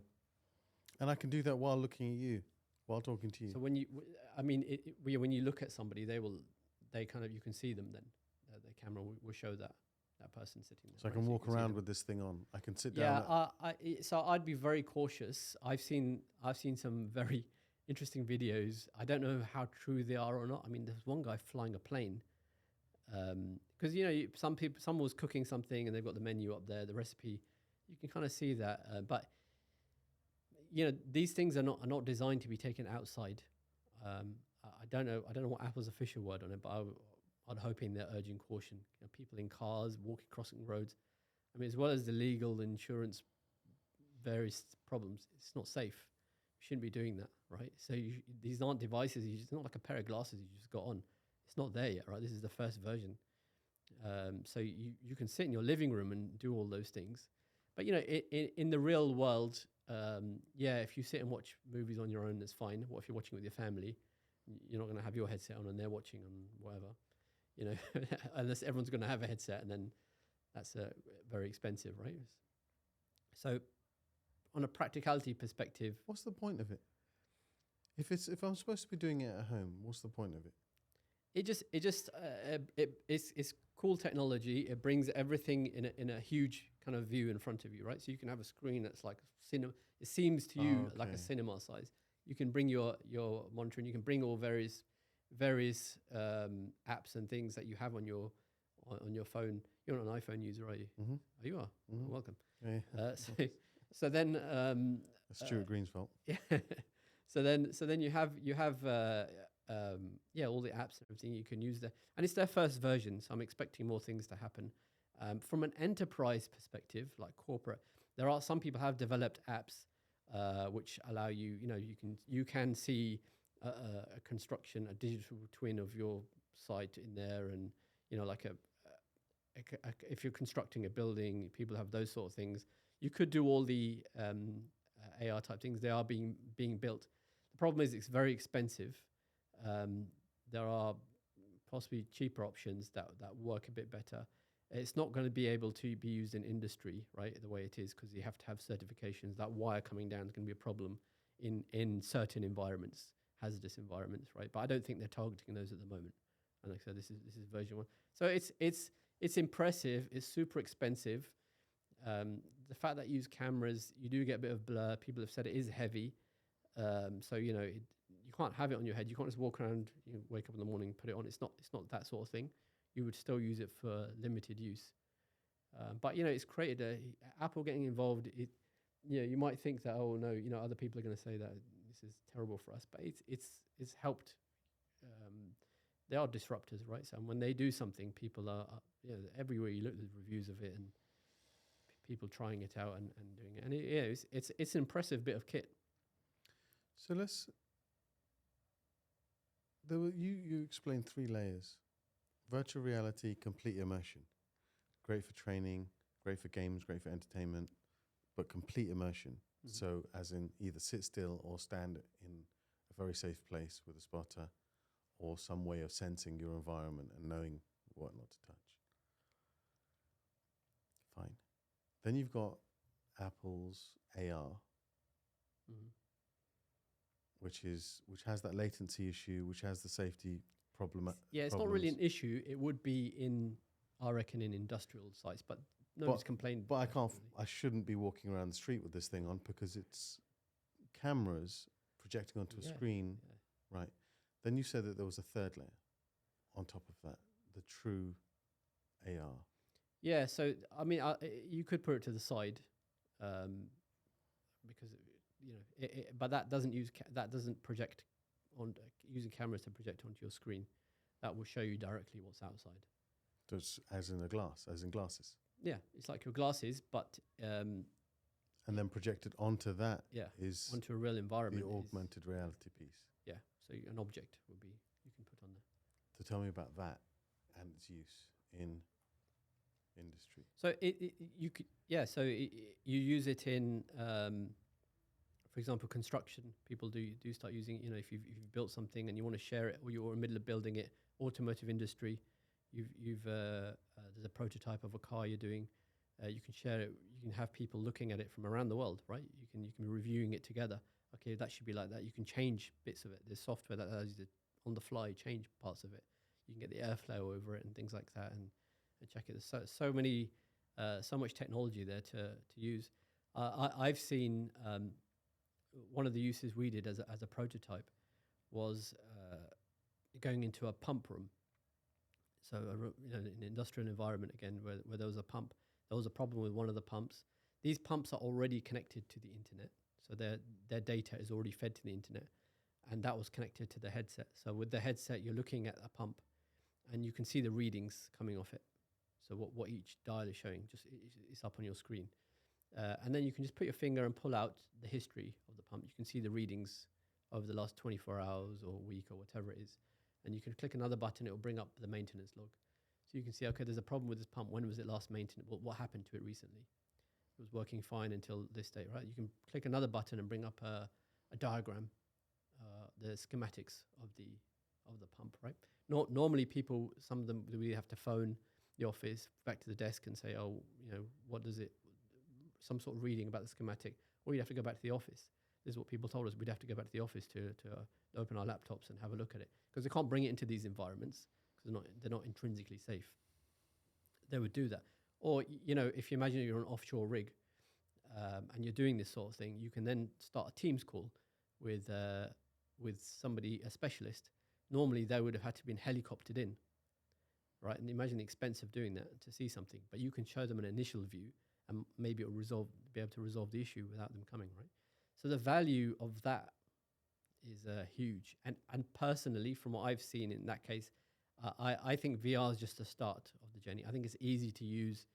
And I can do that while looking at you, while talking to you. So when you look at somebody, you can see them then. The camera will show that person sitting there. So I can walk around with this thing on. I can sit down. Yeah. So I'd be very cautious. I've seen some very interesting videos. I don't know how true they are or not. I mean, there's one guy flying a plane. Because someone was cooking something and they've got the menu up there, the recipe. You can kind of see that, but these things are not designed to be taken outside. I don't know what Apple's official word on it, but I'd hoping they're urging caution. People in cars, crossing roads. I mean, as well as the legal insurance, various problems. It's not safe. You shouldn't be doing that, right? So these aren't devices. It's not like a pair of glasses you just got on. It's not there yet, right? This is the first version. So you can sit in your living room and do all those things. But, in the real world, if you sit and watch movies on your own, that's fine. What if you're watching with your family? You're not going to have your headset on and they're watching on whatever, unless everyone's going to have a headset, and then that's very expensive, right? So on a practicality perspective... What's the point of it? If I'm supposed to be doing it at home, what's the point of it? It's cool technology. It brings everything in a huge kind of view in front of you, right? So you can have a screen that's like cinema. It seems to you like a cinema size. You can bring your monitor, and you can bring all various apps and things that you have on your phone. You're not an iPhone user, are you? Mm-hmm. Oh, you are. Mm-hmm. Welcome. Yeah. So then That's Stuart Green's fault. yeah. So then you have all the apps and everything you can use there, and it's their first version. So I'm expecting more things to happen. From an enterprise perspective, like corporate, there are some people have developed apps which allow you, you can see a construction, a digital twin of your site in there, and like if you're constructing a building, people have those sort of things. You could do all the AR type things. They are being built. The problem is it's very expensive. There are possibly cheaper options that work a bit better. It's not going to be able to be used in industry, right, the way it is, because you have to have certifications. That wire coming down is going to be a problem in certain environments, hazardous environments, right? But I don't think they're targeting those at the moment. And like I said, this is version 1. So it's impressive. It's super expensive. The fact that you use cameras, you do get a bit of blur. People have said it is heavy. So you can't have it on your head. You can't just walk around, wake up in the morning, put it on. It's not that sort of thing. You would still use it for limited use. But it's created Apple getting involved. You might think that, oh no, other people are going to say that this is terrible for us, but it's helped. They are disruptors, right? So when they do something, people are everywhere you look, there's reviews of it and people trying it out and doing it. And it's an impressive bit of kit. So you explained 3 layers: virtual reality, complete immersion, great for training, great for games, great for entertainment, but complete immersion. Mm-hmm. So as in either sit still or stand in a very safe place with a spotter, or some way of sensing your environment and knowing what not to touch. Fine. Then you've got Apple's AR, mm-hmm. which has that latency issue, which has the safety problem. Yeah, it's not really an issue. It would be I reckon, in industrial sites, but nobody's complained. But I shouldn't be walking around the street with this thing on, because it's cameras projecting onto a screen, right? Then you said that there was a 3rd layer on top of that, the true AR. Yeah, so I mean, you could put it to the side, because but that doesn't project on using cameras to project onto your screen. That will show you directly what's outside. Just as in glasses. Yeah, it's like your glasses, but and then projected onto that is onto a real environment. The augmented reality piece. Yeah, so an object you can put on there. So tell me about that and its use in industry. So you use it in, for example, construction. People do start using. If you've built something and you want to share it, or you're in the middle of building it. Automotive industry, there's a prototype of a car you're doing. You can share it. You can have people looking at it from around the world, right? You can be reviewing it together. Okay, that should be like that. You can change bits of it. There's software that allows you to, on the fly, change parts of it. You can get the airflow over it and things like that, and check it. There's so much technology there to use. I've seen one of the uses we did as a prototype was going into a pump room. So in an industrial environment again, where there was a pump, there was a problem with one of the pumps. These pumps are already connected to the internet, so their data is already fed to the internet, and that was connected to the headset. So with the headset, you're looking at a pump, and you can see the readings coming off it. So what each dial is showing, it's up on your screen, and then you can just put your finger and pull out the history of the pump. You can see the readings over the last 24 hours or week or whatever it is. And you can click another button, it will bring up the maintenance log. So you can see, okay, there's a problem with this pump. When was it last maintained? What happened to it recently? It was working fine until this date, right? You can click another button and bring up a diagram, the schematics of the pump, right? Normally people, some of them, we have to phone the office back to the desk and say, what does it, some sort of reading about the schematic, or you have to go back to the office. this is what people told us. We'd have to go back to the office to open our laptops and have a look at it, because they can't bring it into these environments because they're not intrinsically safe. They would do that. Or, if you imagine you're on an offshore rig, and you're doing this sort of thing, you can then start a Teams call with somebody, a specialist. Normally, they would have had to been helicoptered in, right? And imagine the expense of doing that to see something. But you can show them an initial view, and maybe it will be able to resolve the issue without them coming, right? So the value of that is huge. And personally, from what I've seen in that case, I think VR is just the start of the journey. I think it's easy to use.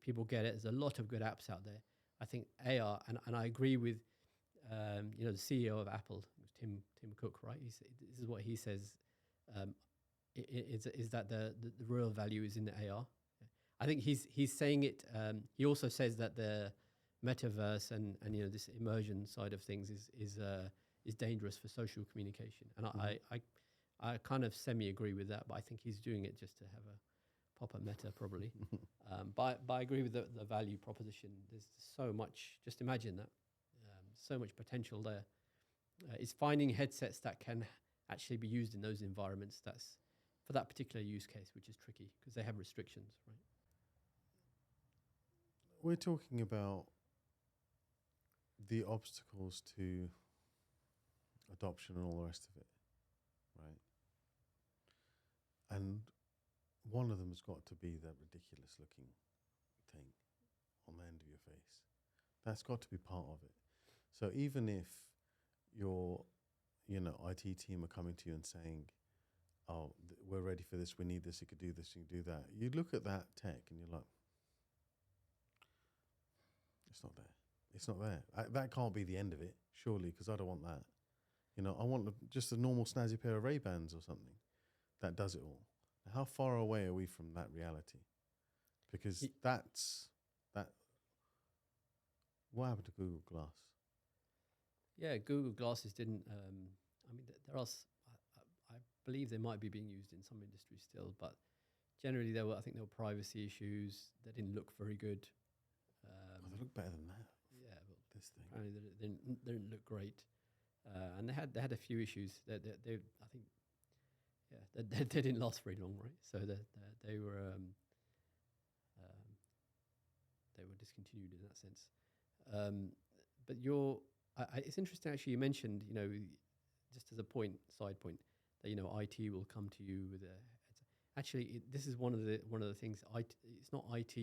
People get it. There's a lot of good apps out there. I think AR, and I agree with, the CEO of Apple, Tim Cook, right? This is what he says. Is that the real value is in the AR? I think he's saying it. He also says that the metaverse and this immersion side of things is dangerous for social communication, and I kind of semi agree with that. But I think he's doing it just to have a proper meta, probably. But I agree with the value proposition. There's so much. Just imagine that. So much potential there. It's finding headsets that can actually be used in those environments. That's for that particular use case, which is tricky because they have restrictions, right? We're talking about the obstacles to adoption and all the rest of it, right? And one of them has got to be that ridiculous looking thing on the end of your face. That's got to be part of it. So even if your, IT team are coming to you and saying, oh, we're ready for this, we need this, you could do this, you can do that. You look at that tech and you're like, it's not there. It's not there. That can't be the end of it, surely, because I don't want that. I want just a normal snazzy pair of Ray-Bans or something that does it all. How far away are we from that reality? Because that's that. What happened to Google Glass? Yeah, Google Glasses didn't. There are. I believe they might be being used in some industries still, but generally I think there were privacy issues. They didn't look very good. They look better than that. Yeah, but this thing. apparently they didn't look great, and they had a few issues. They I think. Yeah, they didn't last very long, right? So they were discontinued in that sense. But it's interesting actually. You mentioned, just as a side point, that IT will come to you with a. Actually, this is one of the things. It's not IT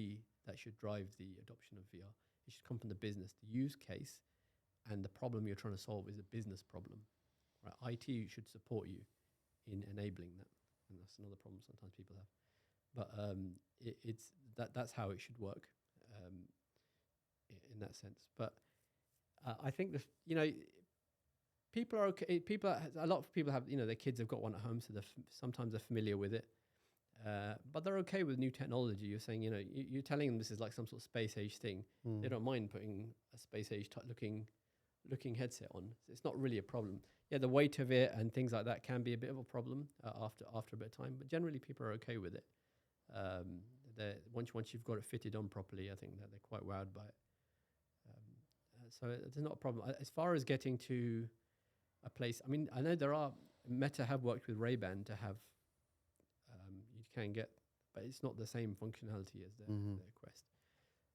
that should drive the adoption of VR. It should come from the business. The use case and the problem you're trying to solve is a business problem, right? IT should support you in enabling that, and that's another problem sometimes people have. But that's how it should work, in that sense. But I think people are okay. A lot of people have, their kids have got one at home, so sometimes they're familiar with it. But they're okay with new technology. You're saying, you're telling them this is like some sort of space age thing. They don't mind putting a space age looking headset on. So it's not really a problem. Yeah, the weight of it and things like that can be a bit of a problem after a bit of time. But generally, people are okay with it. Once you've got it fitted on properly, I think that they're quite wowed by it. So it's not a problem. As far as getting to a place, I know Meta have worked with Ray-Ban to have. You can get, but it's not the same functionality as the Quest.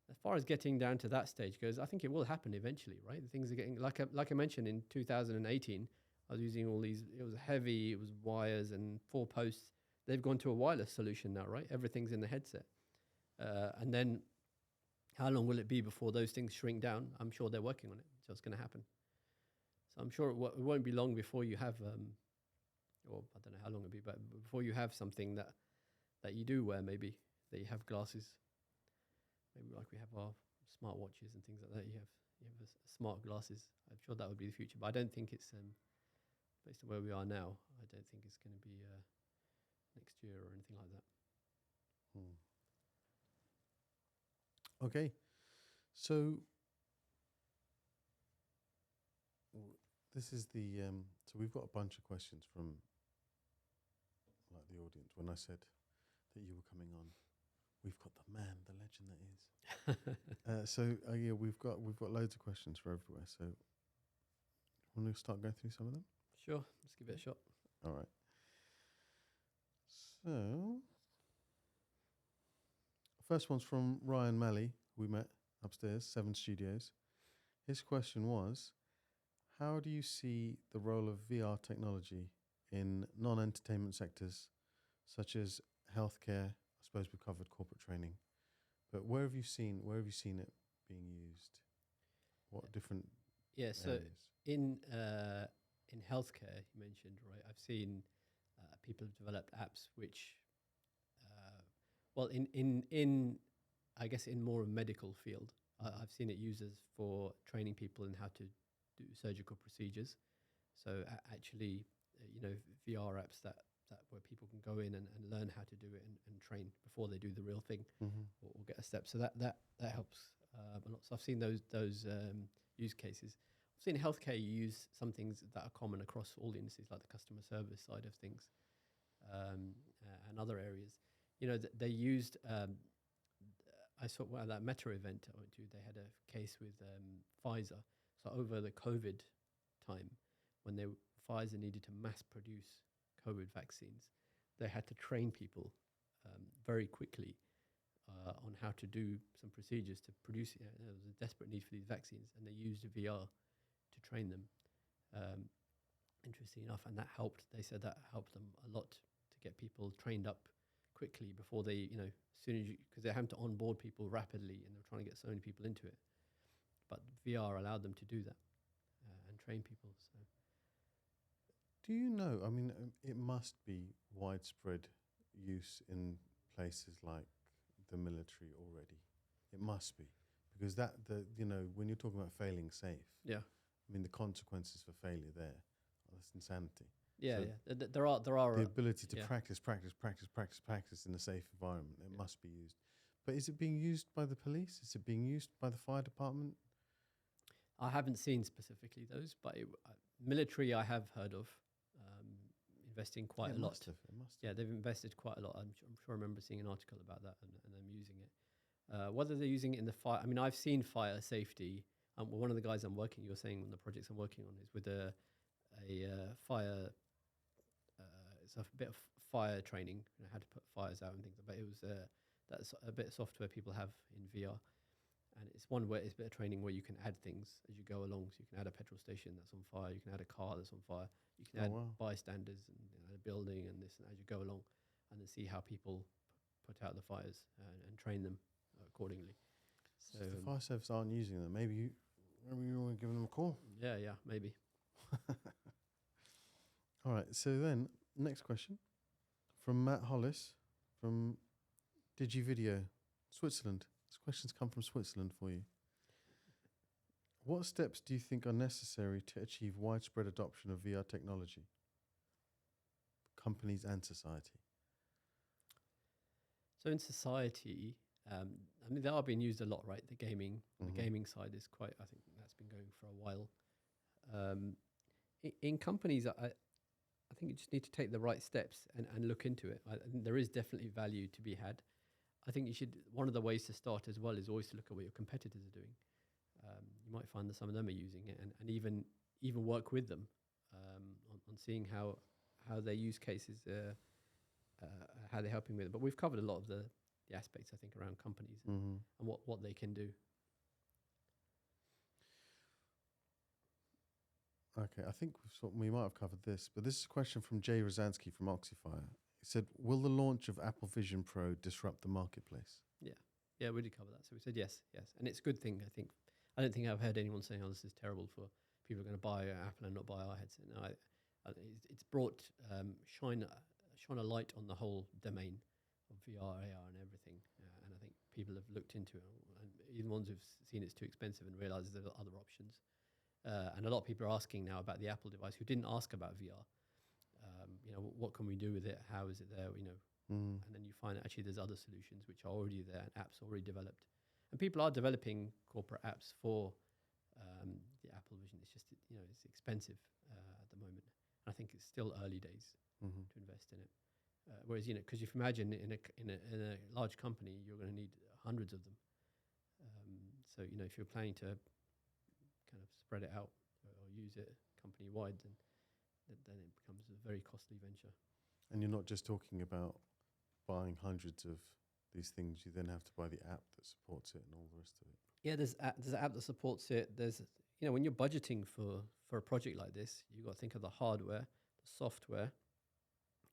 As far as getting down to that stage goes, I think it will happen eventually, right? Things are getting like I mentioned in 2018. I was using all these. It was heavy. It was wires and 4 posts. They've gone to a wireless solution now, right? Everything's in the headset. And then, how long will it be before those things shrink down? I'm sure they're working on it. So it's going to happen. So I'm sure it won't be long before you have, or I don't know how long it'll be, but before you have something that you do wear, maybe that you have glasses. Maybe like we have our smartwatches and things like that. You have smart glasses. I'm sure that would be the future, but I don't think it's based on where we are now. I don't think it's going to be next year or anything like that. Okay, so this is the so we've got a bunch of questions from the audience. When I said that you were coming on, we've got the man, the legend that is. So yeah, we've got loads of questions for everywhere. So Want to start going through some of them? Sure, let's give it a shot. All right. So, first one's from Ryan Malley. We met upstairs, 7 Studios. His question was, how do you see the role of VR technology in non-entertainment sectors, such as healthcare? I suppose we covered corporate training, but where have you seen it being used? What different Yeah, so areas? in healthcare, you mentioned, right? I've seen people have developed apps which, well, in I guess in more a medical field, I've seen it used as for training people in how to do surgical procedures. So actually, VR apps that where people can go in and learn how to do it and train before they do the real thing or get a step. So that helps a lot. So I've seen those use cases. I've seen in healthcare you use some things that are common across all the industries, like the customer service side of things, and other areas. They used. I saw that Meta event I went to. They had a case with Pfizer. So over the COVID time, when Pfizer needed to mass produce COVID vaccines, they had to train people very quickly on how to do some procedures to produce it. There was a desperate need for these vaccines, and they used VR to train them. Interesting enough, and that helped. They said that helped them a lot to get people trained up quickly before they, as soon as because they're having to onboard people rapidly, and they're trying to get so many people into it. But VR allowed them to do that and train people. So, Do you know? I mean, it must be widespread use in places like the military already. It must be, because when you're talking about failing safe, yeah, I mean the consequences for failure that's insanity. yeah, So yeah. There are the ability to yeah. practice in a safe environment. It must be used. But is it being used by the police? Is it being used by the fire department? I haven't seen specifically those, but military I have heard of investing quite a lot. It must Yeah, have. they've invested quite a lot. I'm sure I remember seeing an article about that and them using it. Whether they're using it in the fire, I mean, I've seen fire safety. One of the guys you're saying one of the projects I'm working on is with a fire. It's a bit of fire training, how to put fires out and things. But it was that's a bit of software people have in VR, and it's one where it's a bit of training where you can add things as you go along. So you can add a petrol station that's on fire, you can add a car that's on fire, you can add bystanders and a building and this, and as you go along, and then see how people put out the fires and train them accordingly. So if the fire service aren't using them, maybe you want to give them a call. Yeah, maybe. All right. So then, next question from Matt Hollis from DigiVideo, Switzerland. This question's come from Switzerland for you. What steps do you think are necessary to achieve widespread adoption of VR technology? Companies and society. So in society, I mean, they are being used a lot, right? The gaming side is quite. I think that's been going for a while. In companies, I think you just need to take the right steps and look into it. I think there is definitely value to be had. I think you should. One of the ways to start as well is always to look at what your competitors are doing. You might find that some of them are using it, and even work with them on seeing how their use cases, how they're helping with it. But we've covered a lot of the aspects, I think, around companies and what they can do. Okay, I think we might have covered this, but this is a question from Jay Rozansky from Oxyfire. He said, will the launch of Apple Vision Pro disrupt the marketplace? Yeah, we did cover that. So we said yes. And it's a good thing, I think. I don't think I've heard anyone saying, oh, this is terrible for people who are going to buy Apple and not buy our headset. No, it's brought shine a light on the whole domain of VR, AR and everything. And I think people have looked into it, and even ones who've seen it's too expensive and realised there are other options. And a lot of people are asking now about the Apple device who didn't ask about VR. What can we do with it? How is it there? And then you find actually there's other solutions which are already there and apps already developed. And people are developing corporate apps for the Apple Vision. It's just, it's expensive at the moment. And I think it's still early days to invest in it. Whereas, because if you imagine in a large company, you're going to need hundreds of them. So, if you're planning to kind of spread it out or use it company wide, then it becomes a very costly venture. And you're not just talking about buying hundreds of these things. You then have to buy the app that supports it and all the rest of it. Yeah, there's an app that supports it. There's, when you're budgeting for a project like this, you've got to think of the hardware, the software,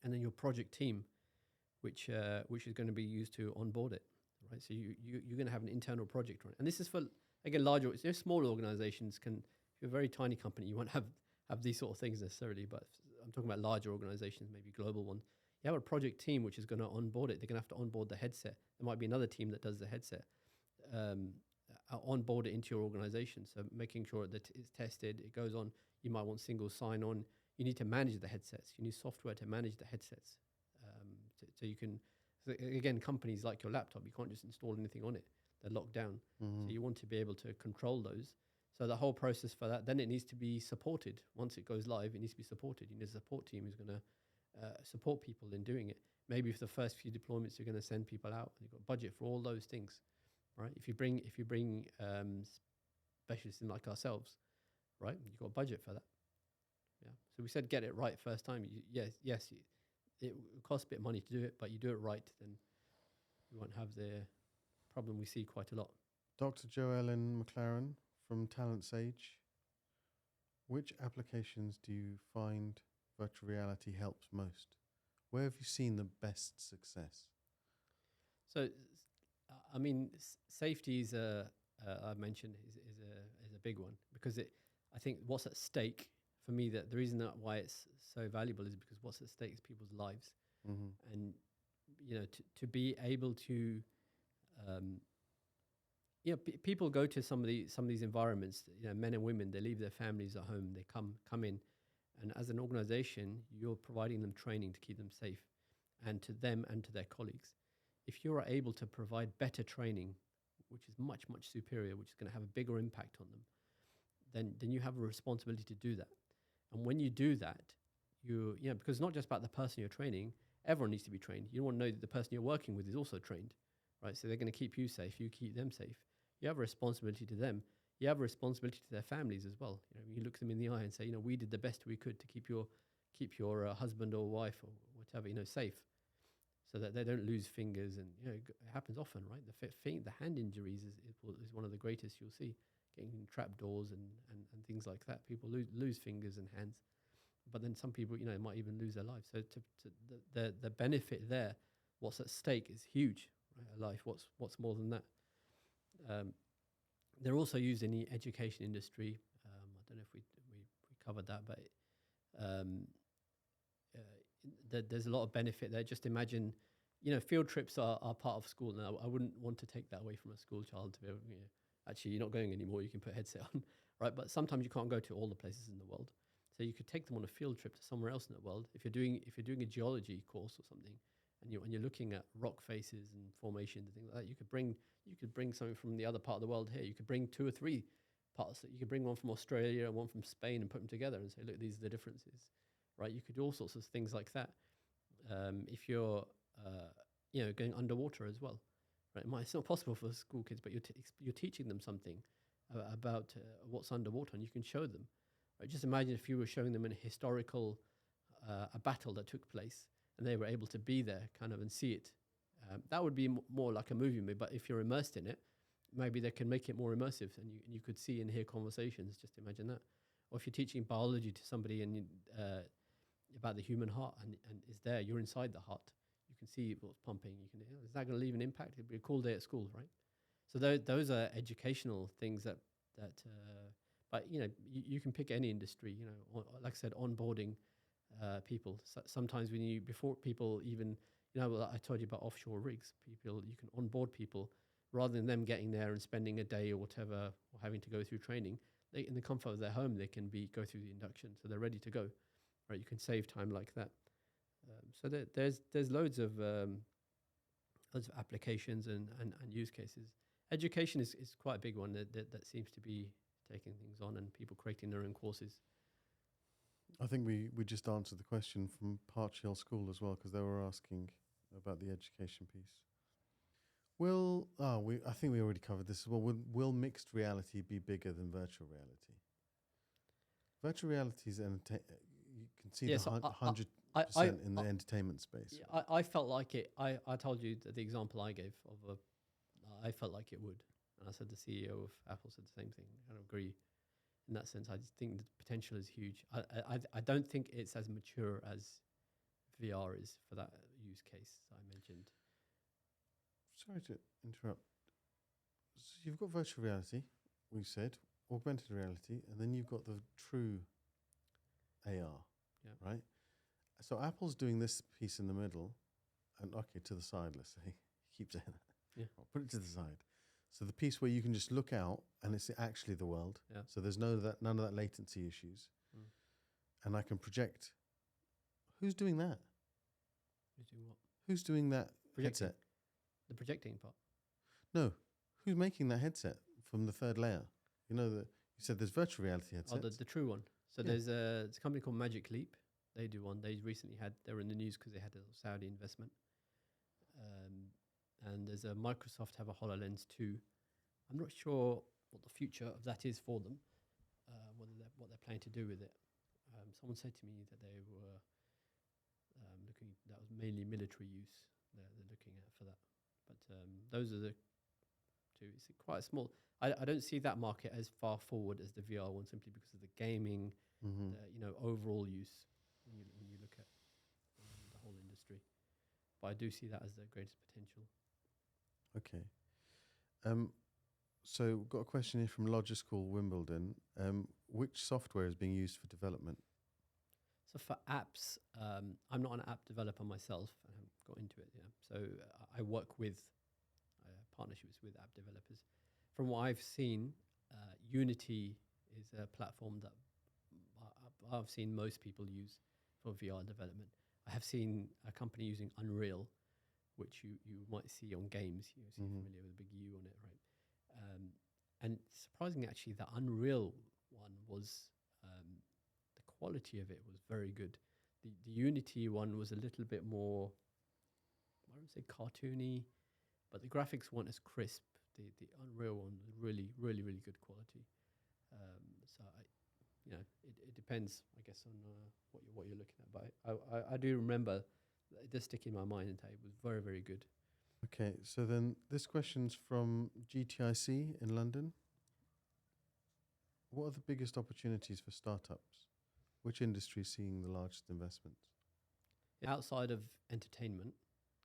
and then your project team, which is going to be used to onboard it, right? So you're going to have an internal project run, and this is for, again, larger. Small organizations can. If you're a very tiny company, you won't have these sort of things necessarily. But I'm talking about larger organizations, maybe global one. You have a project team which is going to onboard it. They're going to have to onboard the headset. There might be another team that does the headset. Onboard it into your organization. So making sure that it's tested, it goes on. You might want single sign-on. You need to manage the headsets. You need software to manage the headsets. So you can, again, companies like your laptop, you can't just install anything on it. They're locked down. So you want to be able to control those. So the whole process for that, then it needs to be supported. Once it goes live, it needs to be supported. You need a support team who's going to support people in doing it. Maybe for the first few deployments, you're going to send people out. You've got budget for all those things, right? If you bring specialists in like ourselves, right? You've got budget for that. Yeah. So we said get it right first time. Yes, it costs a bit of money to do it, but you do it right, then you won't have the problem we see quite a lot. Dr. Joellen McLaren from Talent Sage. Which applications do you find virtual reality helps most? Where have you seen the best success? So, I mean, safety is I mentioned is a big one, because I think what's at stake for me, that the reason that why it's so valuable is because what's at stake is people's lives, and to be able to, people go to some of these environments. Men and women, they leave their families at home. They come in, and as an organization, you're providing them training to keep them safe, and to them and to their colleagues. If you're able to provide better training, which is much, much superior, which is going to have a bigger impact on them, then you have a responsibility to do that. And when you do that, because it's not just about the person you're training, everyone needs to be trained. You want to know that the person you're working with is also trained, right? So they're going to keep you safe, you keep them safe. You have a responsibility to them. You have a responsibility to their families as well. You look them in the eye and say, we did the best we could to keep your husband or wife or whatever, safe, so that they don't lose fingers. And it happens often, right? The hand injuries is one of the greatest you'll see, getting trap doors and things like that. People lose fingers and hands, but then some people might even lose their lives. So the benefit there, what's at stake is huge, right? A life. What's more than that? They're also used in the education industry. I don't know if we covered that, but there's a lot of benefit there. Just imagine, field trips are part of school. Now, I wouldn't want to take that away from a school child to be able, actually, you're not going anymore. You can put a headset on, right? But sometimes you can't go to all the places in the world. So you could take them on a field trip to somewhere else in the world. If you're doing a geology course or something, and you're looking at rock faces and formations and things like that, you could bring something from the other part of the world here. You could bring 2 or 3 parts. You could bring one from Australia and one from Spain and put them together and say, look, these are the differences, right? You could do all sorts of things like that. If you're going underwater as well, right? It's not possible for school kids, but you're teaching them something about what's underwater, and you can show them. Right? Just imagine if you were showing them a historical a battle that took place, and they were able to be there, kind of, and see it. That would be more like a movie. But if you're immersed in it, maybe they can make it more immersive, and you could see and hear conversations. Just imagine that. Or if you're teaching biology to somebody and about the human heart, and it's there, you're inside the heart. You can see what's pumping. Is that going to leave an impact? It'd be a cool day at school, right? So those are educational things that but you can pick any industry. Like I said, onboarding people. Sometimes before people even, I told you about offshore rigs. You can onboard people rather than them getting there and spending a day or whatever, or having to go through training. In the comfort of their home, they can go through the induction, so they're ready to go. Right? You can save time like that. So there's loads of applications and use cases. Education is quite a big one that seems to be taking things on, and people creating their own courses. I think we just answered the question from Parch Hill School as well, because they were asking about the education piece. I think we already covered this as well. Will mixed reality be bigger than virtual reality? virtual reality is you can see Yeah, the so 100% in the entertainment space. yeah, I felt like it. I told you that the example I gave of I felt like it would, and I said the CEO of Apple said the same thing. I agree in that sense. I just think the potential is huge. I don't think it's as mature as VR is for that use case I mentioned. Sorry to interrupt. So you've got virtual reality, we said, augmented reality, and then you've got the true AR, Yeah. right? So Apple's doing this piece in the middle, and okay, to the side, let's say. Keep saying that. Yeah. I'll put it to the side. So the piece where you can just look out, and it's actually the world. Yeah. So there's none of that latency issues, and I can project. Who's doing that? Who's doing what? Who's doing that Projecting. headset? The projecting part. No, who's making that headset from the third layer? You know, you said there's virtual reality headsets. Oh, the true one. So Yeah. there's a company called Magic Leap. They do one. They recently they were in the news because they had a Saudi investment. And there's a Microsoft have a HoloLens 2. I'm not sure what the future of that is for them, what they're planning to do with it. Someone said to me that they were looking, that was mainly military use they're looking at for that. But those are the two. It's quite a small. I don't see that market as far forward as the VR one, simply because of the gaming, the overall use when you look at the whole industry. But I do see that as the greatest potential. Okay. So we've got a question here from Lodger School, Wimbledon. Which software is being used for development? So for apps, I'm not an app developer myself. I haven't got into it yet. So I work with partnerships with app developers. From what I've seen, Unity is a platform that I've seen most people use for VR development. I have seen a company using Unreal, which you might see on games. You're familiar with the big U on it, right? And surprisingly, actually, the Unreal one was the quality of it was very good. The Unity one was a little bit more, I don't say cartoony, but the graphics weren't as crisp. The Unreal one was really, really, really good quality. So it depends, I guess, on what you're looking at. But I do remember it does stick in my mind, and it was very, very good. Okay, so then this question's from GTIC in London. What are the biggest opportunities for startups? Which industry is seeing the largest investments? Outside of entertainment,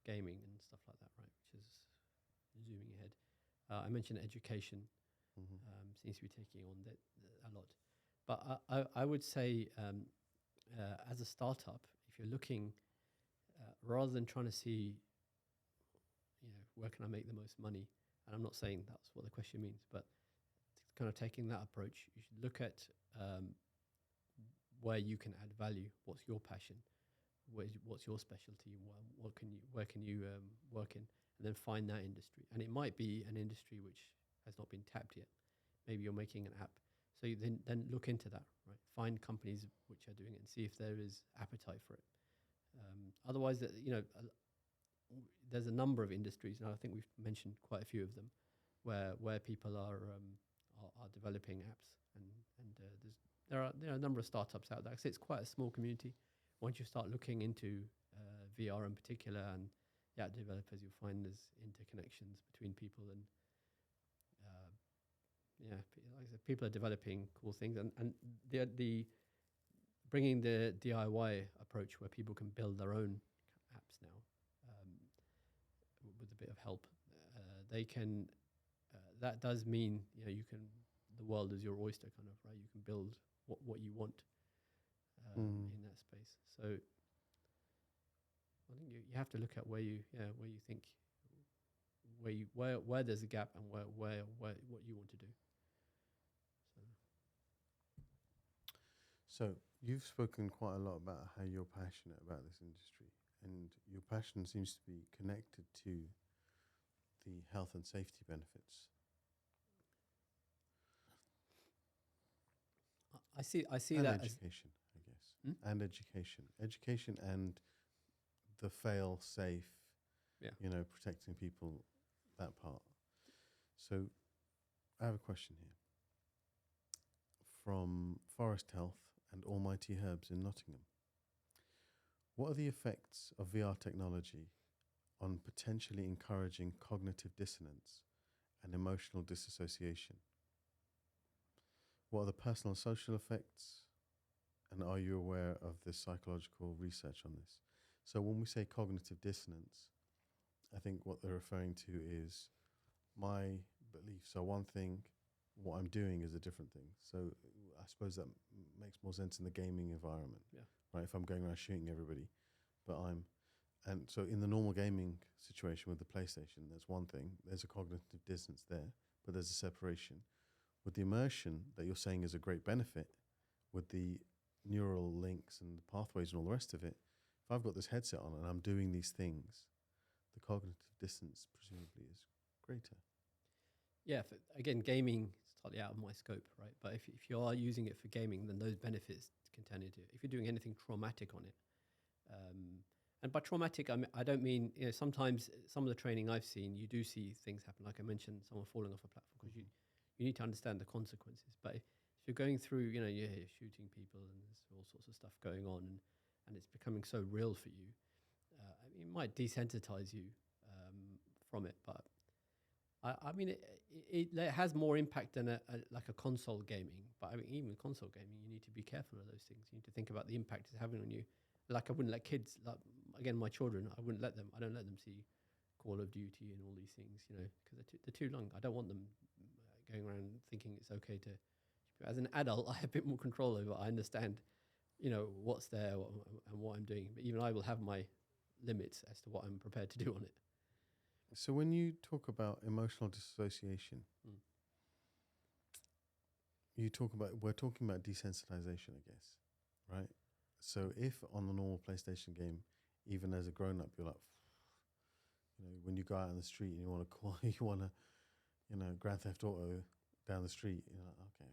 gaming and stuff like that, right, which is zooming ahead. I mentioned education seems to be taking on that a lot. But I would say as a startup, if you're looking, rather than trying to see, where can I make the most money? And I'm not saying that's what the question means, but kind of taking that approach, you should look at where you can add value. What's your passion? What's your specialty? Where can you work in? And then find that industry. And it might be an industry which has not been tapped yet. Maybe you're making an app. So you then look into that, right? Find companies which are doing it and see if there is appetite for it. Otherwise, there's a number of industries, and I think we've mentioned quite a few of them, where people are developing apps, and there are a number of startups out there. So it's quite a small community. Once you start looking into VR in particular and app developers, you'll find there's interconnections between people, and like I said, people are developing cool things, and the bringing the DIY approach where people can build their own apps now with a bit of help. They can. That does mean you can. The world is your oyster, kind of, right? You can build what you want in that space. So I think you have to look at where you think where there's a gap and where what you want to do. So you've spoken quite a lot about how you're passionate about this industry, and your passion seems to be connected to the health and safety benefits. I see and that education, I guess, and education and the fail-safe, protecting people, that part. So I have a question here from Forest Health and Almighty Herbs in Nottingham. What are the effects of VR technology on potentially encouraging cognitive dissonance and emotional disassociation? What are the personal and social effects? And are you aware of the psychological research on this? So when we say cognitive dissonance, I think what they're referring to is my belief. So one thing, what I'm doing is a different thing. So I suppose that makes more sense in the gaming environment, right? If I'm going around shooting everybody, and so in the normal gaming situation with the PlayStation, there's one thing, there's a cognitive dissonance there, but there's a separation. With the immersion that you're saying is a great benefit, with the neural links and the pathways and all the rest of it, if I've got this headset on and I'm doing these things, the cognitive dissonance presumably is greater. Yeah, again, gaming is totally out of my scope, right? But if you are using it for gaming, then those benefits can turn into, if you're doing anything traumatic on it, and by traumatic, I don't mean, sometimes some of the training I've seen, you do see things happen. Like I mentioned, someone falling off a platform, because you need to understand the consequences. But if you're going through, you're shooting people and there's all sorts of stuff going on, and it's becoming so real for you, it might desensitize you from it. But I mean, it has more impact than like a console gaming. But I mean, even with console gaming, you need to be careful of those things. You need to think about the impact it's having on you. Like I wouldn't let kids, like again, my children, I don't let them see Call of Duty and all these things, because they're too long. I don't want them going around thinking it's okay to. As an adult, I have a bit more control over it. I understand, what's there and what I'm doing. But even I will have my limits as to what I'm prepared to do on it. So when you talk about emotional dissociation, we're talking about desensitization, I guess, right? So if on the normal PlayStation game, even as a grown-up, you're like, when you go out in the street and you want to, Grand Theft Auto down the street, you're like, okay,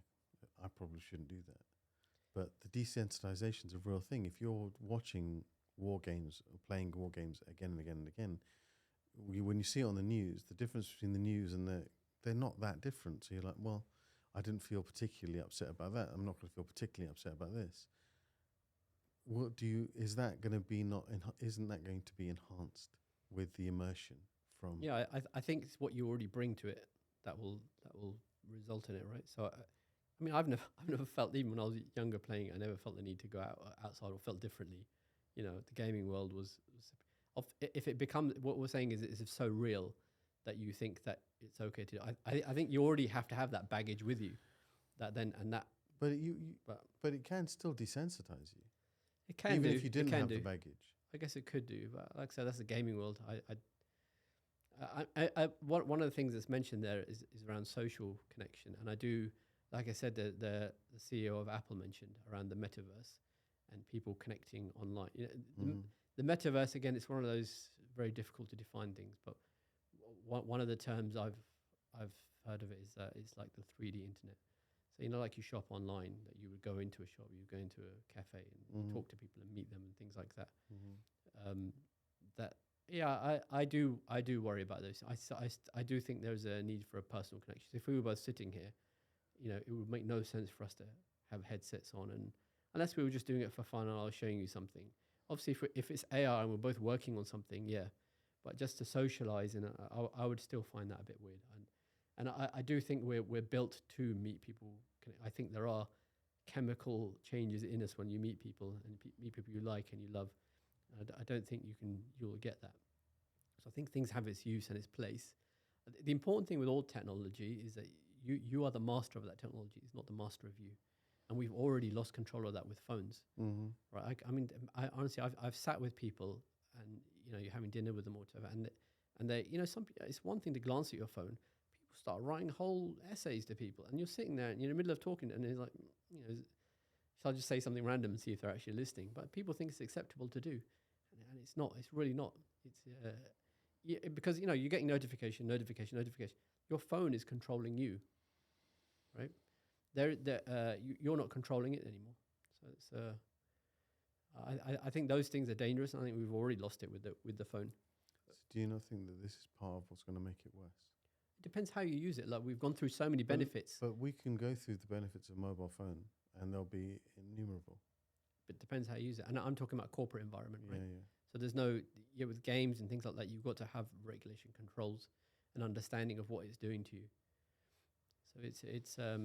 I probably shouldn't do that. But the desensitization is a real thing. If you're watching war games or playing war games again and again and again, when you see it on the news, the difference between the news and they're not that different. So you're like, well, I didn't feel particularly upset about that. I'm not going to feel particularly upset about this. Isn't that going to be enhanced with the immersion from? Yeah, I think it's what you already bring to it that will result in it, right? So, I mean, I've never felt, even when I was younger playing, I never felt the need to go outside or felt differently. The gaming world was if it becomes, what we're saying is so real that you think that it's okay to. I think you already have to have that baggage with you, But it can still desensitize you. It can even do. if you didn't have the baggage. I guess it could do, but like I said, that's the gaming world. One of the things that's mentioned there is around social connection, and I do, like I said, the CEO of Apple mentioned around the metaverse and people connecting online. The metaverse, again, it's one of those very difficult to define things, but one of the terms I've heard of it is it's like the 3D internet. So, like you shop online, that you would go into a shop, you would go into a cafe and you talk to people and meet them and things like that. I do worry about those. I do think there's a need for a personal connection. If we were both sitting here, it would make no sense for us to have headsets on, and unless we were just doing it for fun and I was showing you something. Obviously, if it's AR and we're both working on something, yeah, but just to socialize, and I would still find that a bit weird. And I do think we're built to meet people. I think there are chemical changes in us when you meet people and meet people you like and you love. I don't think you'll get that. So I think things have its use and its place. The important thing with all technology is that you are the master of that technology. It's not the master of you. And we've already lost control of that with phones, right? I mean, honestly, I've sat with people and you're having dinner with them or whatever, and they, it's one thing to glance at your phone. Start writing whole essays to people, and you're sitting there and you're in the middle of talking, and it's like, shall I just say something random and see if they're actually listening? But people think it's acceptable to do, and it's not. It's really not. It's because you're getting notification. Your phone is controlling you, right? You're not controlling it anymore. So it's. I think those things are dangerous, and I think we've already lost it with the phone. So do you not think that this is part of what's going to make it worse? It depends how you use it. Like we've gone through so many benefits, But we can go through the benefits of mobile phone, and they'll be innumerable. but it depends how you use it. And I'm talking about corporate environment, Yeah, right? yeah. So there's no, yeah, with games and things like that, you've got to have regulation controls and understanding of what it's doing to you. So it's yeah,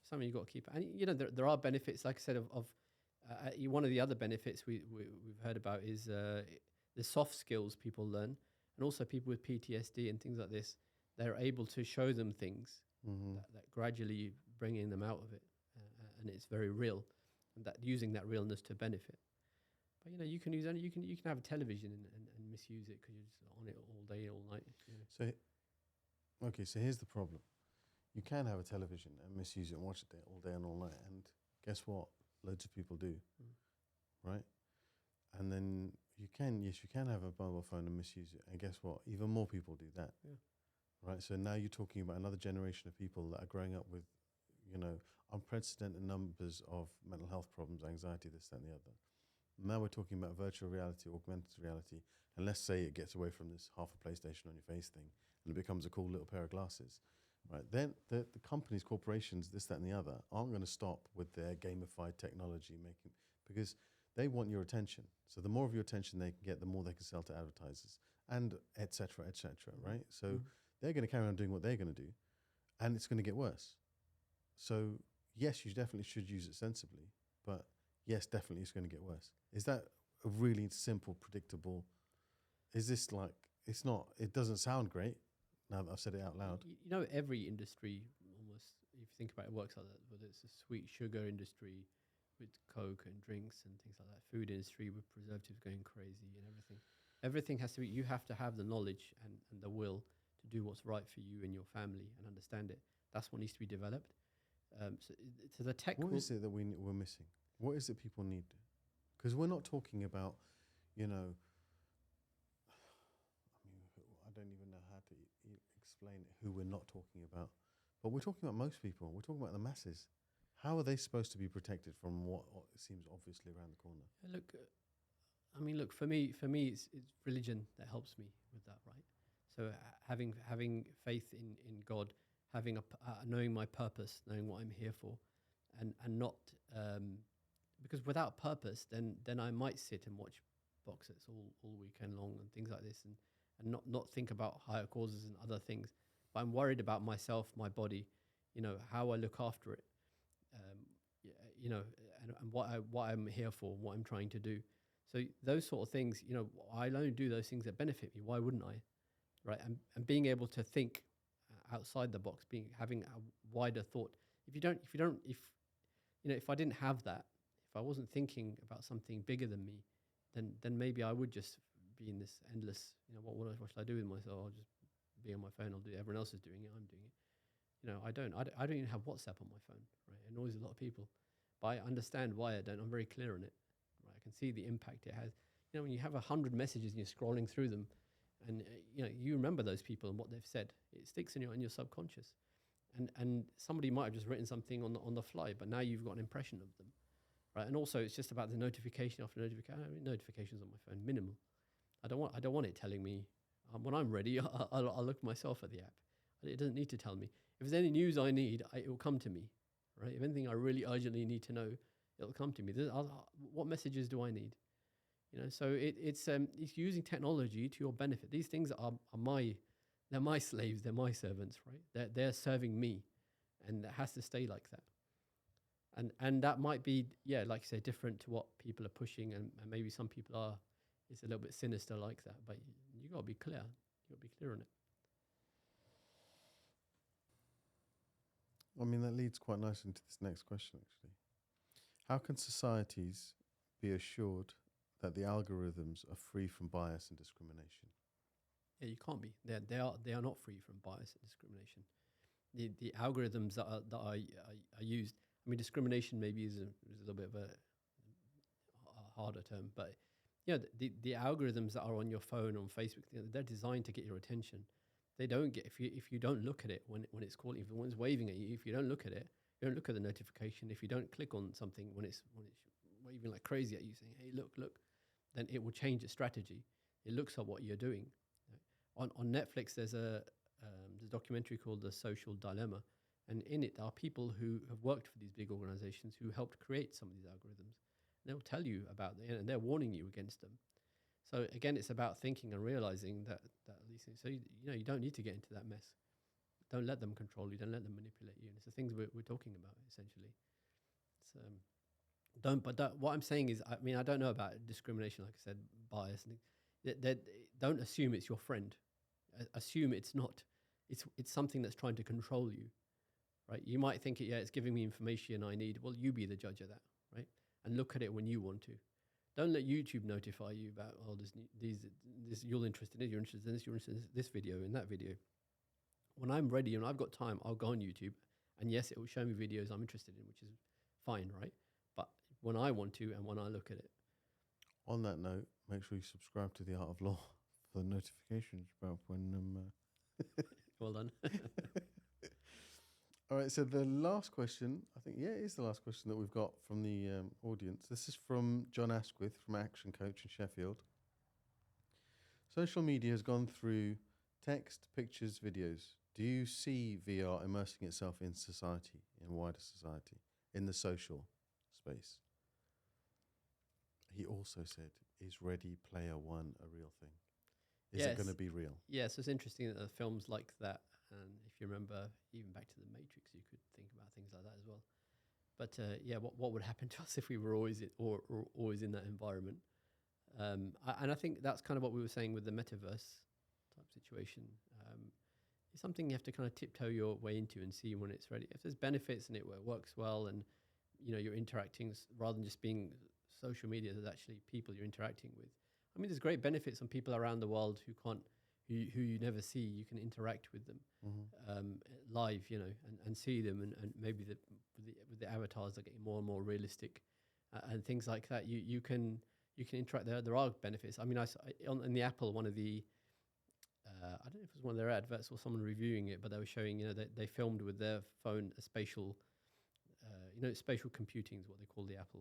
something you've got to keep. And you know, there are benefits, like I said, of one of the other benefits we've heard about is the soft skills people learn, and also people with PTSD and things like this. They're able to show them things Mm-hmm. that gradually bringing them out of it, and it's very real, and that using that realness to benefit. But you know, you can use any, you can have a television and misuse it because you're just on it all day, all night. You know. So, okay, so here's the problem. You can have a television and misuse it and watch it there all day and all night. And guess what? Loads of people do, right? And then you can have a mobile phone and misuse it. And guess what? Even more people do that, Yeah. right? So now you're talking about another generation of people that are growing up with, you know, unprecedented numbers of mental health problems, anxiety, this, that, and the other. Now we're talking about virtual reality, augmented reality, and let's say it gets away from this half a PlayStation on your face thing and it becomes a cool little pair of glasses, right? Then the companies, corporations, this, that, and the other aren't going to stop with their gamified technology making, because they want your attention. So the more of your attention they can get, the more they can sell to advertisers and et cetera, right? So they're going to carry on doing what they're going to do, and it's going to get worse. So yes, you definitely should use it sensibly, but yes, definitely it's going to get worse. Is that a really simple, predictable? Is this like, it's not, it doesn't sound great now that I've said it out loud. You know, every industry almost, if you think about it, works like that. Whether it's the sweet sugar industry with Coke and drinks and things like that, food industry with preservatives going crazy and everything. Everything has to be, you have to have the knowledge and the will to do what's right for you and your family and understand it. That's what needs to be developed. So the tech. What is it that we're missing? What is it people need? Because we're not talking about, you know, I mean, I don't even know how to explain it, who we're not talking about. But we're talking about most people. We're talking about the masses. How are they supposed to be protected from what seems obviously around the corner? Look, I mean, look, for me, it's religion that helps me with that, right? So having faith in God, having knowing my purpose, knowing what I'm here for, and not because without purpose, then I might sit and watch box sets all weekend long and things like this, and not think about higher causes and other things. But I'm worried about myself, my body, you know, how I look after it, you know, and what I'm here for, what I'm trying to do. So those sort of things, you know, I only do those things that benefit me. Why wouldn't I, right? And being able to think outside the box, having a wider thought. If you know, if I didn't have that, if I wasn't thinking about something bigger than me, then maybe I would just be in this endless, you know, what should I do with myself? I'll just be on my phone. I'll do it. Everyone else is doing it. I'm doing it. You know, I don't even have WhatsApp on my phone, right? It annoys a lot of people, but I understand why I don't. I'm very clear on it, right? I can see the impact it has. You know, when you have 100 messages and you're scrolling through them, and you know, you remember those people and what they've said, it sticks in your subconscious. And somebody might have just written something on the fly, but now you've got an impression of them, right? And also, it's just about the notification after notification. Notifications on my phone, minimal. I don't want it telling me when I'm ready. I'll look myself at the app. It doesn't need to tell me. If there's any news I need, it will come to me, right? If anything I really urgently need to know, it'll come to me. What messages do I need? You know, so it's using technology to your benefit. These things are they're my slaves, they're my servants, right? They're serving me, and it has to stay like that. And that might be, yeah, like you say, different to what people are pushing, and maybe some people are. It's a little bit sinister like that, but you got to be clear. You got to be clear on it. I mean, that leads quite nicely into this next question, actually. How can societies be assured that the algorithms are free from bias and discrimination? Yeah, you can't be. They are not free from bias and discrimination. The algorithms that are used. I mean, discrimination maybe is a little bit of a harder term, but yeah, the algorithms that are on your phone, on Facebook, they're designed to get your attention. They don't get if you don't look at it when it's calling, if one's waving at you, if you don't look at it, you don't look at the notification. If you don't click on something when it's waving like crazy at you, saying, "Hey, look," then it will change its strategy. It looks at what you're doing. On Netflix, there's a documentary called The Social Dilemma, and in it are people who have worked for these big organizations who helped create some of these algorithms. They'll tell you about them, and they're warning you against them. So again, it's about thinking and realizing that these things. So you don't need to get into that mess. Don't let them control you. Don't let them manipulate you. And it's the things we're talking about essentially. It's, what I'm saying is, I mean, I don't know about discrimination, like I said, bias. And don't assume it's your friend. Assume it's not. It's something that's trying to control you, right? You might think it's giving me information I need. Well, you be the judge of that, right? And look at it when you want to. Don't let YouTube notify you about this. You're interested in it. You're interested in this. You're interested in this video, in that video. When I'm ready and I've got time, I'll go on YouTube, and yes, it will show me videos I'm interested in, which is fine, right? But when I want to and when I look at it. On that note, make sure you subscribe to The Art of Law for notifications about when. Well done. All right, so the last question, I think, it is the last question that we've got from the audience. This is from John Asquith from Action Coach in Sheffield. Social media has gone through text, pictures, videos. Do you see VR immersing itself in society, in wider society, in the social space? He also said, is Ready Player One a real thing? Is it going to be real? Yeah, so it's interesting that the films like that, and if you remember, even back to The Matrix, you could think about things like that as well. But what would happen to us if we were always always in that environment? And I think that's kind of what we were saying with the metaverse type situation. It's something you have to kind of tiptoe your way into and see when it's ready. If there's benefits and it works well, and you're interacting rather than just being social media, there's actually people you're interacting with. I mean, there's great benefits on people around the world who you never see. You can interact with them live, and see them, and maybe with the avatars are getting more and more realistic, and things like that. You can interact there. There are benefits. I mean, in the Apple, one of the I don't know if it was one of their adverts or someone reviewing it, but they were showing they filmed with their phone a spatial spatial computing is what they call the Apple,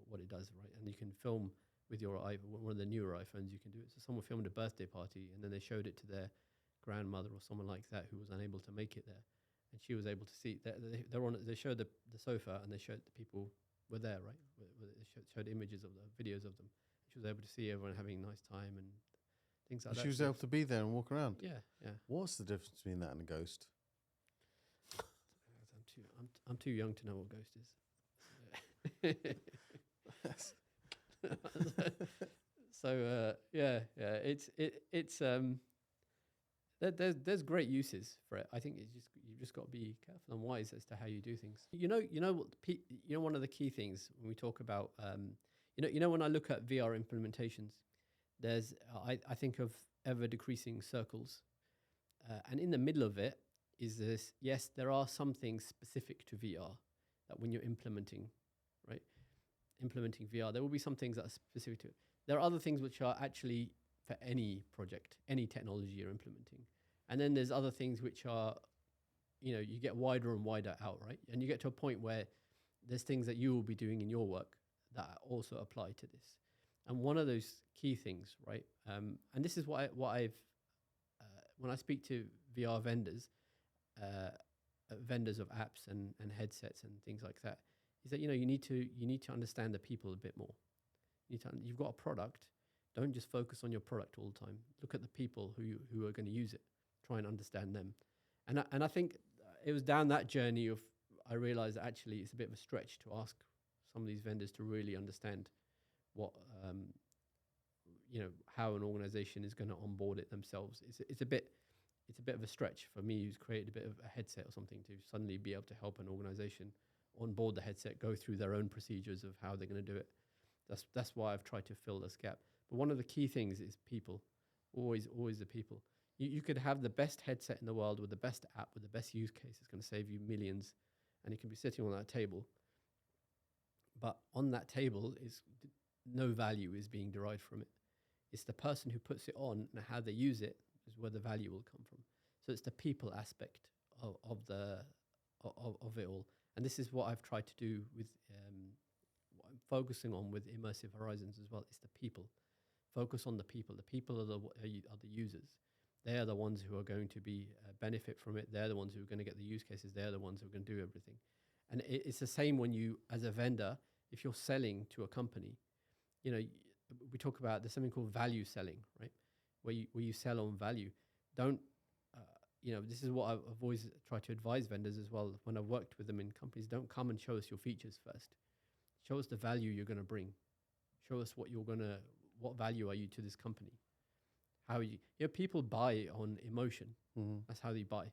what it does, right? And you can film with your one of the newer iPhones. You can do it. So someone filmed a birthday party, and then they showed it to their grandmother or someone like that who was unable to make it there, and she was able to see. They showed the sofa, and they showed the people were there, right? They showed images of the videos of them. She was able to see everyone having a nice time and things like that. She was able to be there and walk around. Yeah. What's the difference between that and a ghost? I'm too young to know what ghost is. So there's great uses for it. I think you've just got to be careful and wise as to how you do things. One of the key things when we talk about when I look at VR implementations, there's I think of ever decreasing circles, and in the middle of it is this. Yes, there are some things specific to VR that when you're implementing VR, there will be some things that are specific to it. There are other things which are actually for any project, any technology you're implementing. And then there's other things which are, you get wider and wider out, right? And you get to a point where there's things that you will be doing in your work that also apply to this. And one of those key things, right? And this is what I've, when I speak to VR vendors, vendors of apps and headsets and things like that, is that you need to understand the people a bit more. You've got a product. Don't just focus on your product all the time. Look at the people who are going to use it. Try and understand them. And I think it was down that journey of I realized that actually it's a bit of a stretch to ask some of these vendors to really understand what how an organization is going to onboard it themselves. It's a bit of a stretch for me who's created a bit of a headset or something to suddenly be able to help an organization onboard the headset, go through their own procedures of how they're going to do it. That's why I've tried to fill this gap. But one of the key things is people. Always the people. You could have the best headset in the world with the best app, with the best use case. It's going to save you millions, and it can be sitting on that table. But on that table is no value is being derived from it. It's the person who puts it on and how they use it is where the value will come from. So it's the people aspect of it all. And this is what I've tried to do with what I'm focusing on with Immersive Horizons as well. It's the people. Focus on the people. The people are the users. They are the ones who are going to be benefit from it. They're the ones who are going to get the use cases. They're the ones who are going to do everything. And it's the same when you, as a vendor, if you're selling to a company, you know, we talk about there's something called value selling, right? Where you sell on value. Don't, you know, this is what I've always tried to advise vendors as well. When I've worked with them in companies, don't come and show us your features first. Show us the value you're going to bring. Show us what value are you to this company? How you know, people buy on emotion. That's how they buy,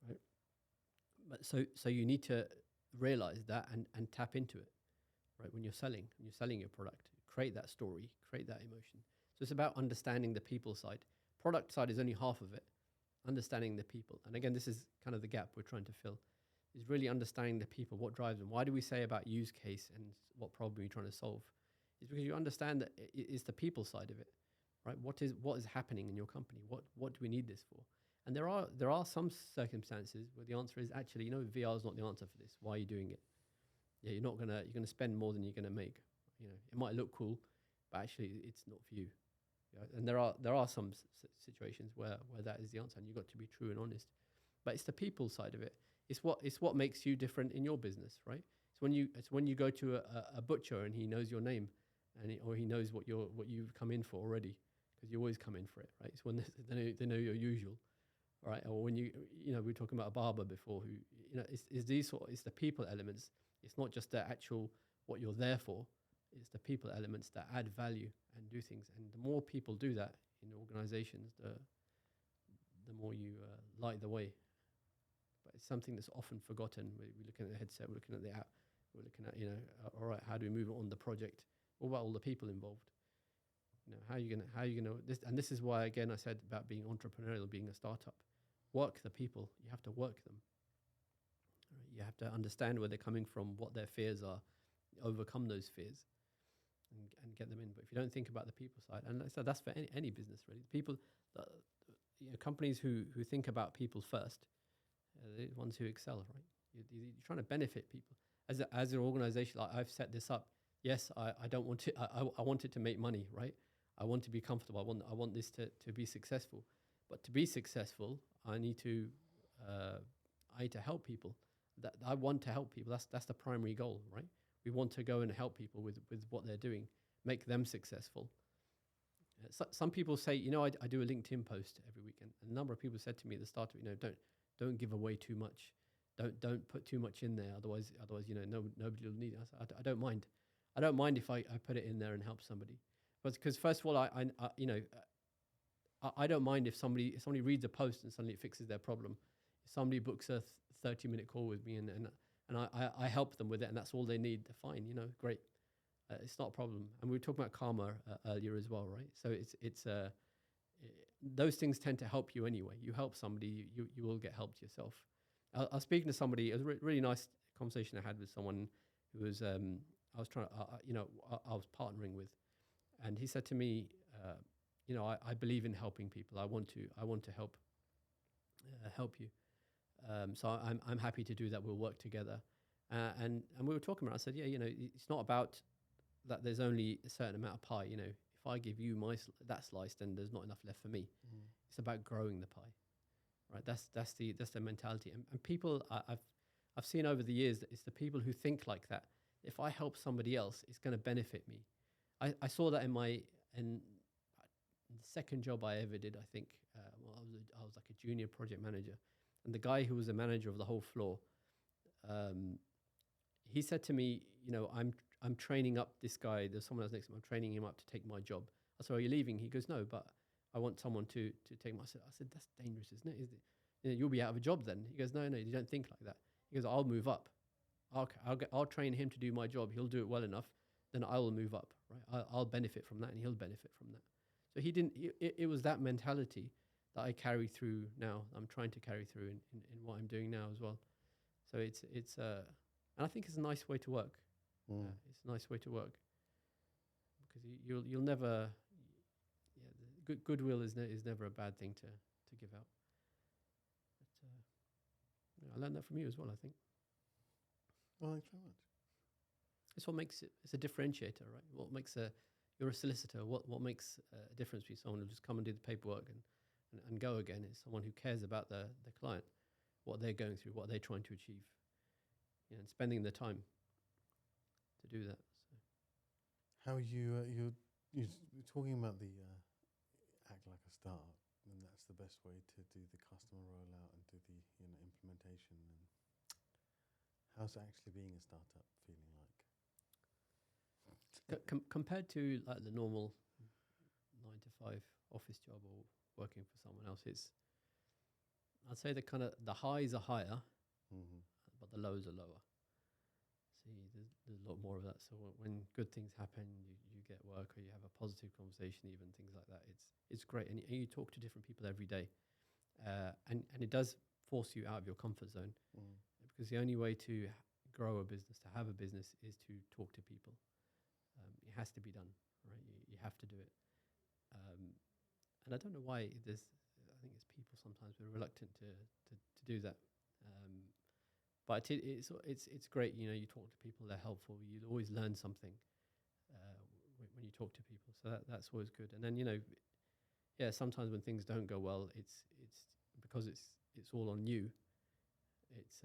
right? But so you need to realize that and tap into it, right? When you're selling your product, create that story, create that emotion. So it's about understanding the people side. Product side is only half of it. Understanding the people. And again, this is kind of the gap we're trying to fill, is really understanding the people, what drives them. Why do we say about use case and what problem you're trying to solve? It's because you understand that it's the people side of it, right? What is happening in your company? What do we need this for? And there are some circumstances where the answer is actually, you know, VR is not the answer for this. Why are you doing it? Yeah, you're gonna spend more than you're gonna make. You know, it might look cool, but actually it's not for you. And there are some situations where that is the answer, and you've got to be true and honest. But it's the people side of it. It's what makes you different in your business, right? It's when you go to a butcher and he knows your name, or he knows what you've come in for already, because you always come in for it, right? It's when they know your usual, right? Or when you know, we were talking about a barber before, who, you know, it's the people elements. It's not just the actual what you're there for. It's the people elements that add value and do things. And the more people do that in organizations, the more you light the way. But it's something that's often forgotten. We're looking at the headset, we're looking at the app, we're looking at, you know, all right, how do we move on the project? What about all the people involved? You know, how are you gonna this? And this is why, again, I said about being entrepreneurial, being a startup. Work the people. You have to work them. Right? You have to understand where they're coming from, what their fears are, overcome those fears, and get them in. But if you don't think about the people side, and so that's for any business really. People, you know, companies who think about people first, the ones who excel, right? You're trying to benefit people. As an organization, like I've set this up. Yes, I don't want to. I want it to make money, right? I want to be comfortable. I want this to be successful. But to be successful, I need to help people. That I want to help people. That's the primary goal, right? We want to go and help people with what they're doing, make them successful. Some people say, you know, I do a LinkedIn post every weekend. A number of people said to me at the start, you know, don't give away too much. Don't put too much in there. Otherwise, you know, nobody will need it. I don't mind. I don't mind if I put it in there and help somebody. But because first of all, I you know, I don't mind if somebody reads a post and suddenly it fixes their problem. If somebody books a 30-minute call with me and I help them with it and that's all they need, fine, you know, great. It's not a problem. And we were talking about karma earlier as well, right? So it's those things tend to help you anyway. You help somebody, you will get helped yourself. I was speaking to somebody. It was a really nice conversation I had with someone who was I was trying, you know, I was partnering with, and he said to me, you know, I believe in helping people. I want to help you. So I'm happy to do that. We'll work together. And we were talking about. I said, yeah, you know, it's not about that. There's only a certain amount of pie. You know, if I give you that slice, then there's not enough left for me. It's about growing the pie, right? That's the mentality. And people I've seen over the years that it's the people who think like that. If I help somebody else, it's going to benefit me. I saw that in the second job I ever did. I think I was like a junior project manager, and the guy who was the manager of the whole floor, he said to me, you know, I'm training up this guy. There's someone else next to me. I'm training him up to take my job. I said, are you leaving? He goes, no, but I want someone to take my. I said, that's dangerous, isn't it? You know, you'll be out of a job then. He goes, no, you don't think like that. He goes, I'll move up. I'll train him to do my job. He'll do it well enough. Then I will move up, right? I'll benefit from that, and he'll benefit from that. So he didn't. It was that mentality that I carry through now. I'm trying to carry through in what I'm doing now as well. So it's and I think it's a nice way to work. It's a nice way to work because you'll never. Yeah, goodwill is never a bad thing to give out. But, yeah, I learned that from you as well, I think. Oh, thanks very much. It's what makes it. It's a differentiator, right? What makes you're a solicitor. What makes a difference between someone who just come and do the paperwork and go again. It's someone who cares about the client, what they're going through, what they're trying to achieve, and spending the time to do that. So. How you're talking about the act like a startup, and that's the best way to do the customer rollout and do the implementation. And how's actually being a startup feeling like? Compared to like the normal 9 to 5 office job or working for someone else, I'd say the highs are higher, but the lows are lower. See, there's a lot more of that. So when good things happen, you get work, or you have a positive conversation, even things like that. It's great, and you talk to different people every day, and it does force you out of your comfort zone, because the only way to grow a business, to have a business, is to talk to people. It has to be done, right? You have to do it. And I don't know why I think it's people sometimes we're reluctant to do that. But it's great. You talk to people; they're helpful. You always learn something when you talk to people. So that's always good. And then sometimes when things don't go well, it's because it's all on you. It's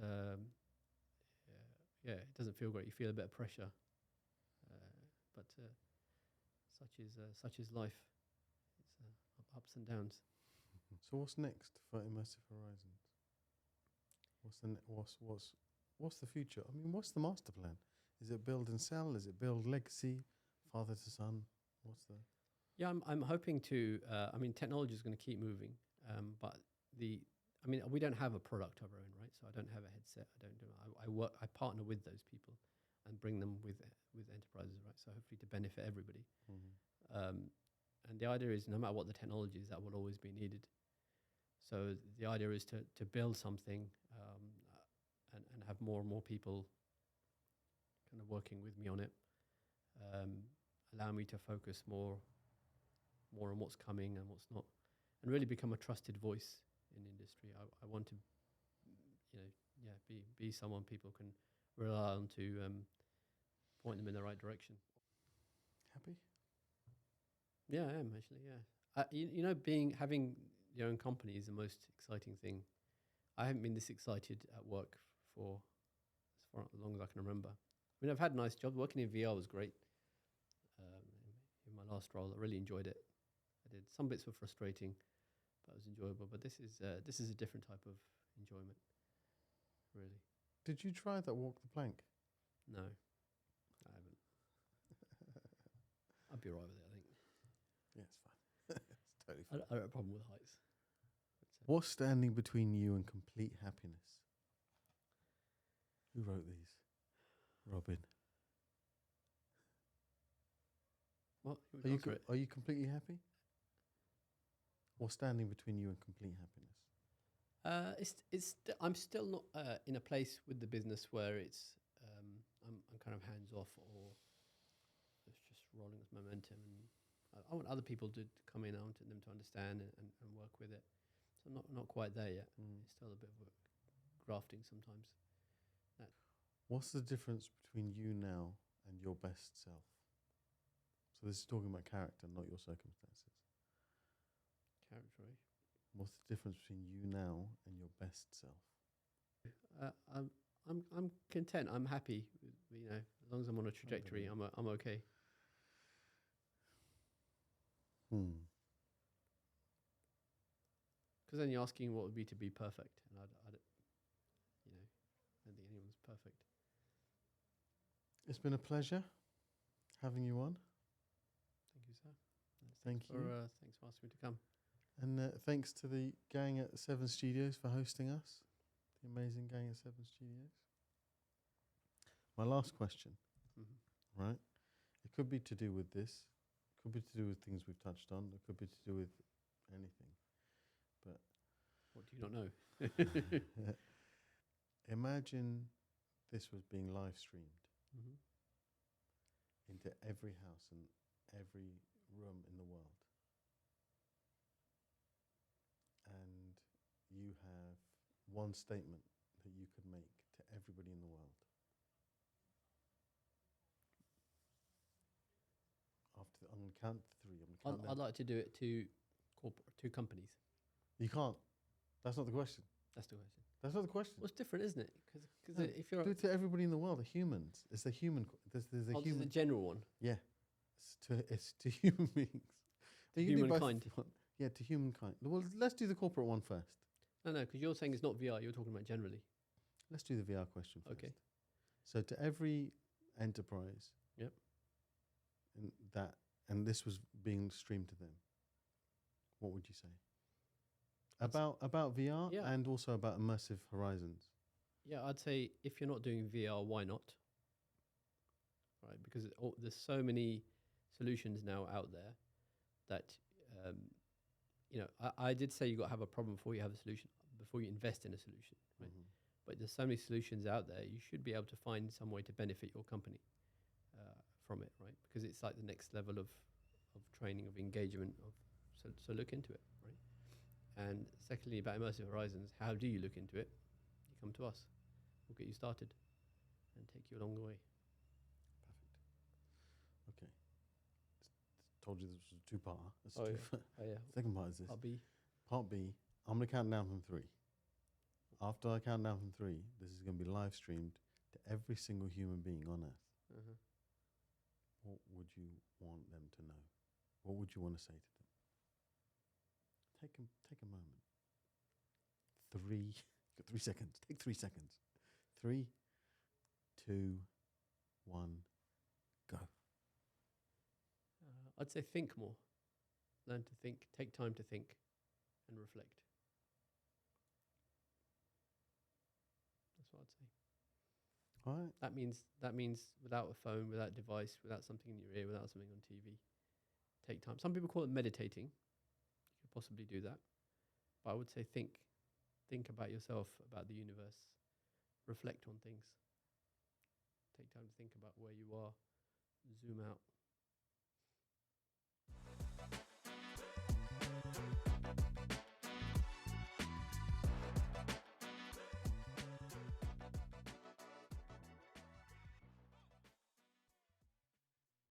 it doesn't feel great. You feel a bit of pressure, but such is life. It's ups and downs. So what's next for Immersive Horizons? What's the future? I mean, what's the master plan? Is it build and sell? Is it build legacy, father to son? What's the? Yeah, I'm hoping to. Technology is going to keep moving, but we don't have a product of our own, right? So I don't have a headset. I partner with those people and bring them with enterprises, right? So hopefully to benefit everybody. And the idea is, no matter what the technology is, that will always be needed. So the idea is to build something and have more and more people kind of working with me on it, allow me to focus more on what's coming and what's not, and really become a trusted voice in the industry. I want to, be someone people can rely on to point them in the right direction. Happy? Yeah, I am actually. Yeah, having your own company is the most exciting thing. I haven't been this excited at work for as long as I can remember. I mean, I've had nice jobs. Working in VR was great. In my last role, I really enjoyed it. I did. Some bits were frustrating, but it was enjoyable. But this is a different type of enjoyment, really. Did you try that walk the plank? No, I haven't. I'd be all right with it, I think. Yeah, it's fine. It's totally fine. I don't have a problem with heights. What's standing between you and complete happiness? Who wrote these? Robin. What? Are you completely happy? What's standing between you and complete happiness? I'm still not in a place with the business where it's I'm kind of hands off, or it's just rolling with momentum. And I want other people to come in. I want them to understand and work with it. So I'm not quite there yet. It's still a bit of grafting sometimes. What's the difference between you now and your best self? So this is talking about character, not your circumstances. Character. What's the difference between you now and your best self? I'm content. I'm happy. As long as I'm on a trajectory, I'm okay. Because then you're asking what would be to be perfect, and I don't think anyone's perfect. It's been a pleasure having you on. Thank you, sir. Thanks for asking me to come. And thanks to the gang at 7 Studios for hosting us. The amazing gang at 7 Studios. My last question, right? It could be to do with this. It could be to do with things we've touched on. It could be to do with anything. But what do you not know? Imagine this was being live streamed into every house and every room in the world. And you have one statement that you could make to everybody in the world. I'm going to count to 3. I'd like to do it to companies. You can't. That's not the question. That's the question. That's not the question. Well, it's different, isn't it? Because No, if you're do it to everybody in the world. The humans. It's the human. There's a this is human. a general one. Yeah. It's to human beings. To You can do both humankind. if you want. Yeah, to humankind. Well, let's do the corporate one first. No, because you're saying it's not VR. You're talking about generally. Let's do the VR question first. Okay. So to every enterprise. Yep. And this was being streamed to them. What would you say? That's- About VR Yeah. and also about Immersive Horizons. Yeah, I'd say if you're not doing VR, why not? Right, because there's so many solutions now out there that I did say you got to have a problem before you have a solution, before you invest in a solution, right? Mhm. But there's so many solutions out there. You should be able to find some way to benefit your company from it, right? Because it's like the next level of training, of engagement. So look into it, right? And secondly, about Immersive Horizons, how do you look into it? You come to us. We'll get you started and take you along the way. Perfect. Okay. Told you this was a two-parter. That's Oh, two yeah. Oh, yeah. Second part is this. I'll be. Part B, I'm going to count down from 3. After I count down from 3, this is going to be live streamed to every single human being on Earth. Uh-huh. What would you want them to know? What would you want to say to them? Take a moment. 3, got 3 seconds. Take 3 seconds. 3, 2, 1, go. I'd say think more. Learn to think. Take time to think and reflect. That's what I'd say. All right. That means without a phone, without a device, without something in your ear, without something on TV. Take time. Some people call it meditating. You could possibly do that. But I would say think. Think about yourself, about the universe. Reflect on things. Take time to think about where you are. Zoom out.